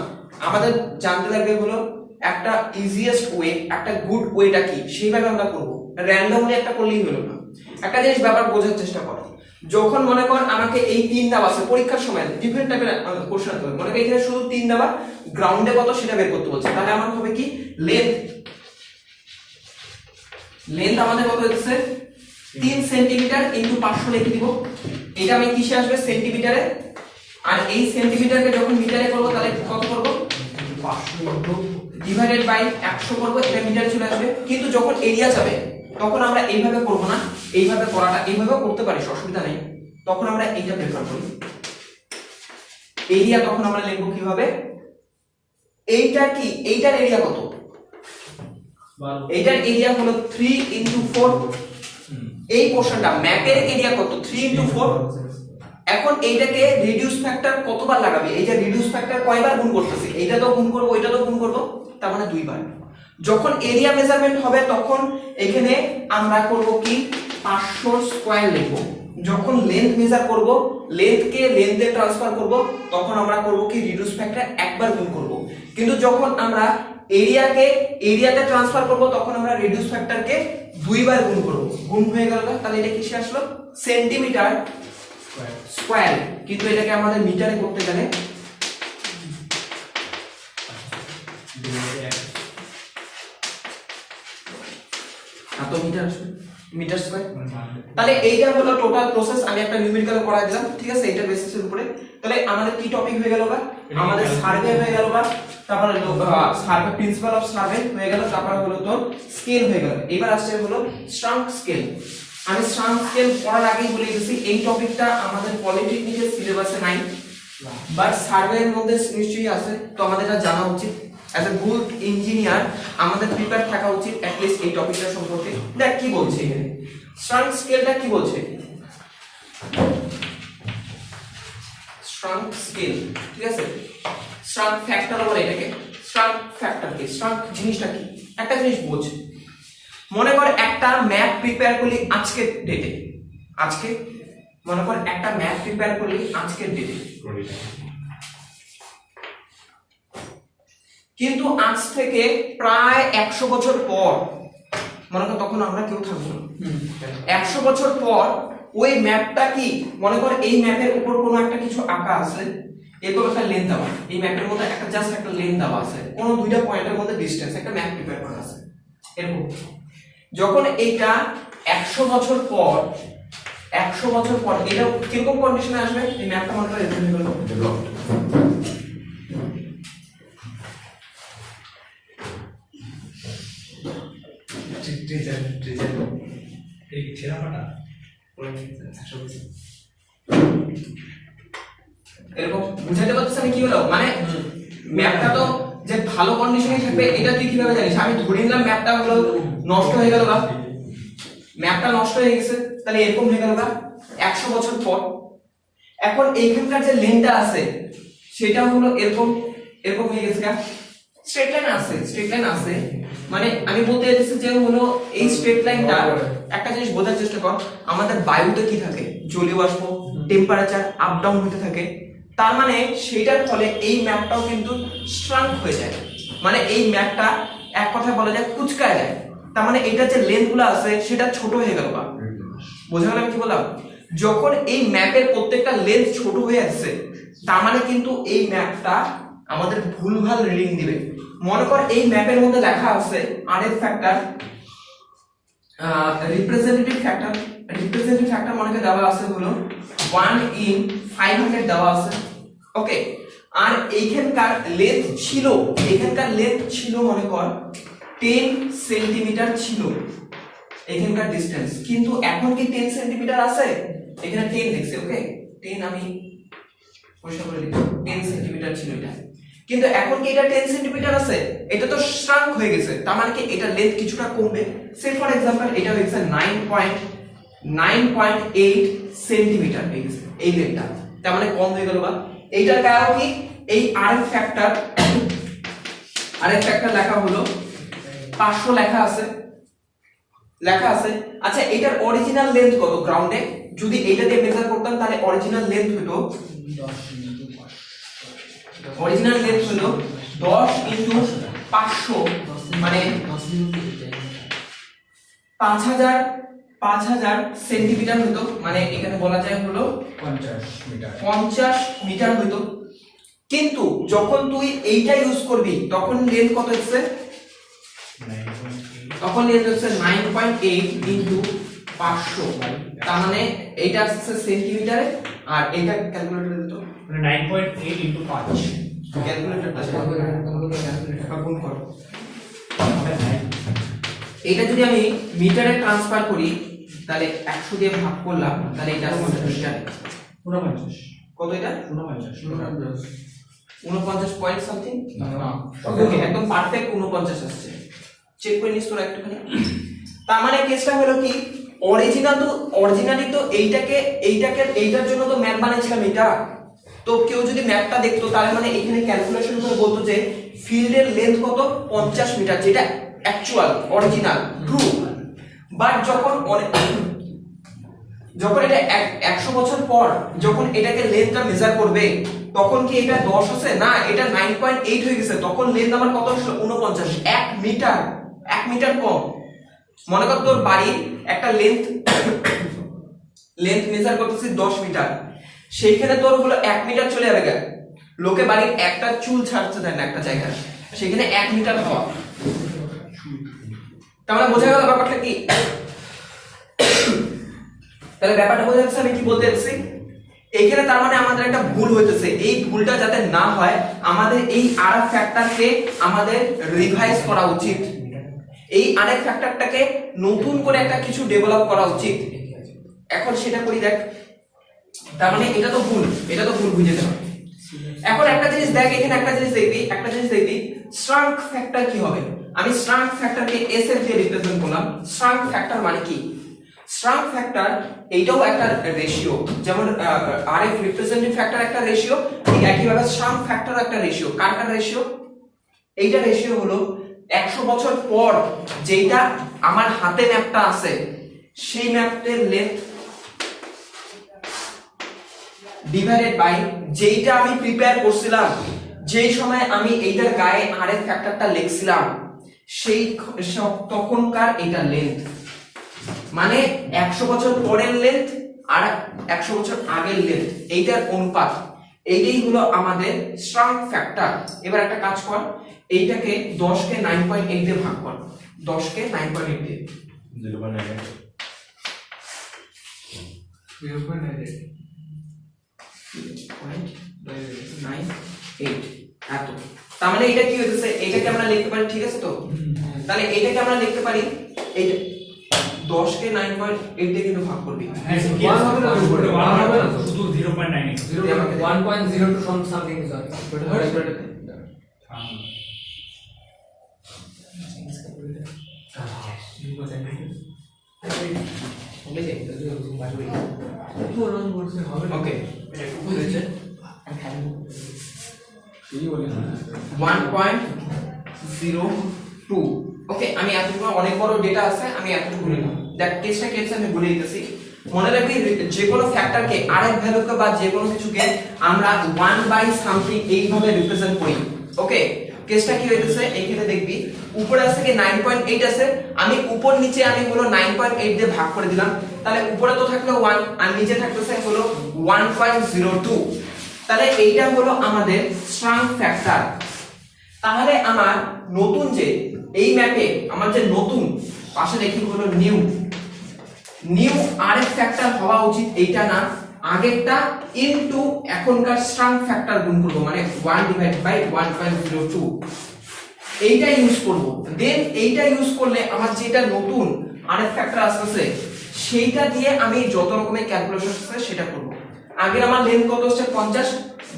আমাদের জানতে লাগবে হলো একটা ইজিয়েস্ট ওয়ে, একটা গুড ওয়েটা কি, সেইভাবে আমরা করব, র্যান্ডমলি একটা করলেই হলো না। একটা জিনিস ব্যাপার বোঝার চেষ্টা কর, যখন মনে কর আমাকে এই 3 দেওয়া আছে পরীক্ষার সময়, ডিফারেন্ট টাইপের কোশ্চেন আসবে, মনে কর এখানে শুধু 3 দেওয়া, গ্রাউন্ডে কত সেটা বের করতে বলছে, তাহলে আমার হবে কি লেন্থ আমাদের কত হচ্ছে 3 সেন্টিমিটার ইনটু 500 লিখে দিব, এটা আমি কিসে আসবে সেন্টিমিটারে, আর এই সেন্টিমিটারকে যখন মিটারে করব তাহলে কত করব 500 ডিভাইডেড বাই 100 করব, এটা মিটারে চলে আসবে। কিন্তু যখন এরিয়া যাবে তখন আমরা এইভাবে করব না, এইভাবে করাটা এইভাবেও করতে পারি, অসুবিধা নেই, তখন আমরা এইটা প্রেফার করি। এরিয়া তখন আমরা লিখব কিভাবে, এইটা কি, এইটার এরিয়া কত, এইটার এরিয়া হলো 3 ইনটু 4, এই পোরশনটা ম্যাপের এরিয়া কত 3 ইনটু 4। এখন এইটাকে রিডিউস ফ্যাক্টর কতবার লাগাবে, এই যে রিডিউস ফ্যাক্টর কয়বার গুণ করতেছি, এইটা তো গুণ করব ওইটা তো গুণ করব, তার মানে 2 বার। যখন এরিয়া মেজারমেন্ট হবে তখন এখানে আমরা করব কি 500 স্কয়ার লিখব, যখন লেন্থ মেজার করব, লেন্থকে লেন্থে ট্রান্সফার করব, তখন আমরা করব কি রিডিউস ফ্যাক্টর একবার গুণ করব। কিন্তু যখন আমরা এরিয়াকে এরিয়াতে ট্রান্সফার করব তখন আমরা রিডিউস ফ্যাক্টরকে 2 বার গুণ করব, গুণ হয়ে গেল, তাহলে এটা কিসে আসলো সেন্টিমিটার স্কয়ার। কিন্তু এটাকে আমাদের মিটারে করতে গেলে এত মিটার আসবে, মিটার স্কয়ার। তাহলে এইটা হলো টোটাল প্রসেস, আমি একটা নিউমেরিক্যাল করা দিলাম, ঠিক আছে, এটা বেসিসের উপরে। তাহলে আমাদের কি টপিক হয়ে গেল বা, আমাদের সার্ভে হয়ে গেল বা, তারপরে সার্ভে প্রিন্সিপাল অফ সার্ভে হয়ে গেল, তারপরে হলো তোর স্কেল হয়ে গেল। এবার আসছে হলো স্ট্রাঙ্ক স্কেল। আমি স্ট্রাঙ্ক স্কেল পড়ার আগেই বলে দিয়েছি এই টপিকটা আমাদের পলিটেকনিকের সিলেবাসে নাই, বাট সার্ভের মধ্যে নিশ্চয়ই আছে, তো আমাদের এটা জানা উচিত। অ্যাজ এ গুড ইঞ্জিনিয়ার আমাদের প্রিপেয়ার থাকা উচিত অ্যাটলিস্ট এই টপিকটা সম্পর্কে। দেখ কি বলছে এখানে, স্ট্রাঙ্ক স্কেলটা কি বলছে, স্ট্রাঙ্ক স্কেল, ঠিক আছে, স্ট্রাঙ্ক ফ্যাক্টর বলে এটাকে। স্ট্রাঙ্ক ফ্যাক্টর কি, স্ট্রাঙ্ক জিনিসটা কি, একটা জিনিস বোঝ। মনে কর একটা ম্যাপ প্রিপেয়ার করলি আজকের ডেটে, আজকে মনে কর একটা ম্যাপ প্রিপেয়ার করলি আজকের ডেটে, কিন্তু আজ থেকে প্রায় 100 বছর পর, মনে কর তখন আমরা কেউ থাকবো না, 100 বছর পর ওই ম্যাপটা কি, মনে কর এই ম্যাপের উপর কোনো একটা কিছু আঁকা আছে, এরকম একটা লেন দেওয়া, এই ম্যাপের মধ্যে একটা জাস্ট একটা লেন দেওয়া আছে, কোনো দুইটা পয়েন্টের মধ্যে ডিসটেন্স, একটা ম্যাপ প্রিপেয়ার করা আছে এরকম। যখন এইটা 100 বছর পর, 100 বছর পর এটা কিরকম কন্ডিশনে আসবে, এই ম্যাপটা মনে কর এরকম হলো, এই ছেঁড়া ফাটা এরকম বুঝাতে পারছিস আমি কি হলো মানে ম্যাপটা তো যে ভালো কন্ডিশনে থাকবে এটা তুই কিভাবে জানিস আমি ধরে নিলাম ম্যাপটা হলো নষ্ট হয়ে গেল বা ম্যাপটা নষ্ট হয়ে গেছে তাহলে এরকম হয়ে গেল বা 100 বছর পর এখন এইখানকার যে লেনটা আছে সেটা হলো এরকম এরকম হয়ে গেছে না স্ট্রেট লাইন আছে মানে আমি বলতে চাইছি যে হলো এই স্ট্রেট লাইনটা একটা জিনিস বোঝার চেষ্টা কর আমাদের বায়ুতে কি থাকে জলীয় বাষ্প টেম্পারেচার আপ ডাউন হতে থাকে তার মানে সেটার ফলে এই ম্যাপটাও কিন্তু শ্রাঙ্ক হয়ে যায় মানে এই ম্যাপটা এক কথায় বলা যায় কুচকায় যায় তার মানে এটা যে লেন্থগুলো আছে সেটা ছোট হয়ে গেল বা বোঝা গেল আমি কি বললাম যখন এই ম্যাপের প্রত্যেকটা লেন্থ ছোট হয়ে যাচ্ছে তার মানে কিন্তু এই ম্যাপটা আমাদের ভুলভাল রিডিং দিবে মনে কর এই ম্যাপের মধ্যে লেখা আছে আরএফ ফ্যাক্টর রিপ্রেজেন্টেটিভ ফ্যাক্টর মনে করে দেওয়া আছে হলো 1/500 দেওয়া আছে ওকে আর এইখানকার লেন্থ ছিল মনে কর 10 সেন্টিমিটার ছিল এখানকার ডিসটেন্স কিন্তু এখন কি 10 সেন্টিমিটার আছে এখানে 10 দেখছি ওকে 10 আমি পরিষ্কার করে লিখি 10 সেন্টিমিটার ছিল এটা কিন্তু এখন কি এটা 10 সেন্টিমিটার আছে এটা তো শ্রাঙ্ক হয়ে গেছে তার মানে কি এটা লেন্থ কিছুটা কমবে সে ফর एग्जांपल এটা হচ্ছে 9.8 সেন্টিমিটার হয়ে গেছে এই লেন্থটা তার মানে কম হয়ে গেল বা এইটার কারণ কি এই আরএফ ফ্যাক্টর লেখা হলো 500 লেখা আছে আচ্ছা এটার অরিজিনাল লেন্থ কত গ্রাউন্ডে যদি এইটা দিয়ে মেজার করতাম তাহলে অরিজিনাল লেন্থ হলো 10 ইনটু 500 মানে 5000 সেন্টিমিটার হতো মানে এখানে বলা যায় হলো 50 মিটার হতো কিন্তু যখন তুই এইটা ইউজ করবি তখন লেন্থ কত হচ্ছে 9.8 ইনটু 500 তার মানে এইটা হচ্ছে সেন্টিমিটারে আর এটা ক্যালকুলেটরে দিত মানে 9.8 ইনটু 5 ক্যালকুলেটরটা গুণ করো এটা যদি আমি মিটারে ট্রান্সফার করি তাহলে 100 দিয়ে ভাগ করলাম তাহলে এটা আসছে মিটারে 49 কত এটা 49 পয়েন্ট সামথিং ওকে একদম পারফেক্ট 49 আসছে চেক করে নিস তোরা একটুখানি তার মানে কেসটা হলো কি অরিজিনালি তো এইটার জন্য তো ম্যাপ বানাইছিলাম এটা তো কেউ যদি ম্যাপটা দেখতো তাহলে মানে এখানে ক্যালকুলেশন করে বলতো যে ফিল্ডের লেন্থ কত 50 মিটার যেটা অ্যাকচুয়াল অরিজিনাল ট্রু বাট যখন এটা 100 বছর পর যখন এটাকে লেন্থটা মেজার করবে তখন কি এটা 10 আছে না এটা 9.8 হয়ে গেছে তখন লেন্থ আমার কত আসলো 49 1 মিটার কম মনে কর তোর বাড়ির একটা লেন্থ মেজার করতেছিস 10 মিটার সেইখানে তোর হলো 1 মিটার চলে যাবে গা লোকে বাড়ির একটা চুল ছাড়তে দেয় না একটা জায়গায় সেখানে 1 মিটার হওয়া তাহলে বোঝা গেল ব্যাপারটা কি তাহলে ব্যাপারটা বোঝা যাচ্ছে আমি কি বলতে চাচ্ছি এখানে তার মানে আমাদের একটা ভুল হইতেছে এই ভুলটা যাতে না হয় আমাদের এই আরএফ ফ্যাক্টরকে আমাদের রিভাইজ করা উচিত এই আরএফ ফ্যাক্টরটাকে নতুন করে একটা কিছু ডেভেলপ করা উচিত এখন সেটা করি দেখ তার মানে এটা তো ভুল বুঝে যেতে হবে এখন একটা জিনিস দেখ এখানে একটা জিনিস দেখবি শ্রাঙ্ক ফ্যাক্টর কি হবে আমি শ্রাঙ্ক ফ্যাক্টরকে এস এর দিয়ে রিপ্রেজেন্ট করলাম শ্রাঙ্ক ফ্যাক্টর মানে কি শ্রাঙ্ক ফ্যাক্টর এইটাও একটা রেশিও যেমন আরএফ রিপ্রেজেন্টেটিভ ফ্যাক্টর একটা রেশিও ঠিক একইভাবে শ্রাঙ্ক ফ্যাক্টর একটা রেশিও কার রেশিও এইটা রেশিও হলো 100 বছর পর যেটা আমার হাতে ম্যাপটা আছে সেই ম্যাপের লেন্থ ডিভাইডেড বাই যেইটা আমি প্রিপেয়ার করছিলাম যেই সময় আমি এইটার গায়ে আরএফ ফ্যাক্টরটা লিখছিলাম সেই তখনকার এটা লেন্থ মানে 100 বছর পরের লেন্থ আর 100 বছর আগের লেন্থ এইটার অনুপাত এইটাই হলো আমাদের শ্রাঙ্ক ফ্যাক্টর এবার একটা কাজ কর এইটাকে 10 কে 9.8 দিয়ে ভাগ কর 10 কে 9.8 দিয়ে 0.98 এত তার মানে এটা কি হইছে এটাকে আমরা লিখতে পারি ঠিক আছে তো তাহলে এটাকে আমরা লিখতে পারি এইটা 10 কে 9.8 দিয়ে কিন্তু ভাগ করবি হ্যাঁ, ঠিক One আছে। হবে না, ওটা one one হবে হবে না। না, শুধু 0.9 1.02 something is okay. ওকে এটা একটু ভুল হয়েছে 1.02 ওকে আমি এতটুকু অনেক বড় ডেটা আছে আমি এতটুকু বললাম দ্যাট কেসটা আমি বলে দিতেছি মনে রাখবি যে কোনো ফ্যাক্টরকে আরেক ভ্যালুকে বা যে কোনো কিছুকে আমরা 1 বাই সামথিং এইভাবে রিপ্রেজেন্ট করি ওকে কেসটা কি হইতেছে এইখানে দেখবি উপরে আছে কি 9.8 আছে আমি উপর নিচে আমি হলো 9.8 দিয়ে ভাগ করে দিলাম তাহলে উপরে তো থাকলো 1 আর নিচে থাকতেছে হলো 1.02 তাহলে এইটা হলো আমাদের স্ট্রং ফ্যাক্টর তাহলে আমার নতুন যে এই ম্যাপে আমার যে নতুন পাশে দেখি হলো নিউ আরেক ফ্যাক্টর হওয়া উচিত এইটা না আগেরটা ইনটু এখনকার স্ট্রং ফ্যাক্টর গুণ করব মানে 1 ডিভাইডেড বাই 1.02 এইটা ইউজ করব দেন এইটা ইউজ করলে আমার যেটা নতুন আরেক ফ্যাক্টর আসছে সেইটা দিয়ে আমি যত রকমের ক্যালকুলেশন আছে সেটা করব আগের আমার লেন্থ কত হচ্ছে 50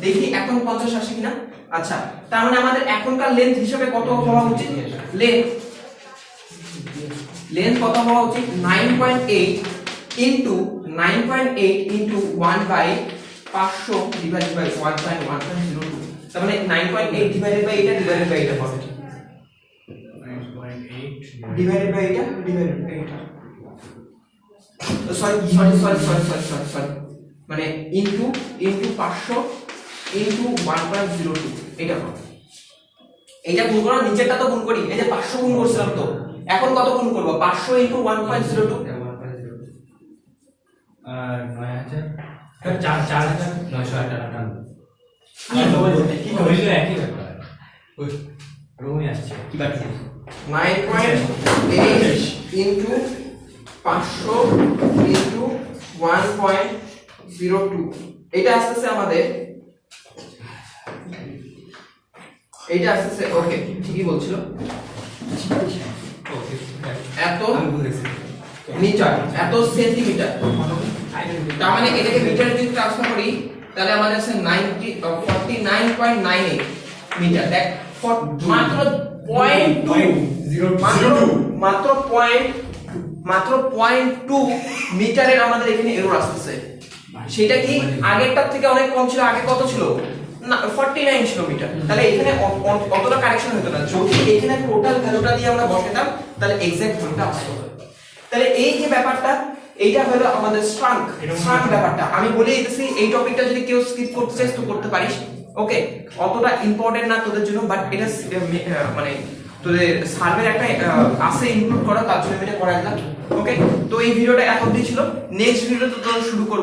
দেখি এখন 50 আসে কিনা আচ্ছা তার মানে আমাদের এখনকার লেন্থ হিসেবে কত হওয়া উচিত লেন্থ কত হওয়া উচিত 9.8 into 9.8 into 1 by 500 divided by 1.1.02 তার মানে 9.8 ডিভাইডেড বাই এটা ডিভাইডেড বাই এটা হবে 9.8 ডিভাইডেড বাই এটা ডিভাইডেড বাই এটা সরি মানে ইনটু 500 ইনটু 1.02 এটা হবে এইটা গুণ করা নিচেরটা তো গুণ করি এই যে 500 গুণ করছিলাম তো এখন কত গুণ করব 500 ইনটু 1.02 9.8 ইনটু 500 ইনটু 1.02 এটা আসছে আমাদের এইটা আসছে ওকে ঠিকই বলছিল এত মিটার এত সেন্টিমিটার তার মানে এটাকে মিটারে যদি ট্রান্সফার করি তাহলে আমাদের আছে 49.98 মিটার দেখ মাত্র 0.2 মিটারের আমাদের এখানে এরর আসছে সেটা কি আগেরটার থেকে অনেক কম ছিল আগে কত ছিল না 49 ছিল মিটার তাহলে এখানে অতটা কারেকশন হতো না যদি এখানে টোটাল ভ্যালুটা দিয়ে আমরা বসাতাম তাহলে এক্সাক্ট ভ্যালুটা আসতো তাহলে এই যে ব্যাপারটা এইটা হলো আমাদের স্ট্রং ব্যাপারটা আমি বলে দিতেছি এই টপিকটা যদি কেউ স্কিপ করতে চাস তো করতে পারিস ওকে অতটা ইম্পর্টেন্ট না তোদের জন্য বাট এটা মানে তোদের সার্ভের একটা আছে ইনক্লুড করা তার জন্য এটা করা দিলাম ওকে তো এই ভিডিওটা এখন দিয়ে ছিল নেক্সট ভিডিওতে তোরা শুরু করব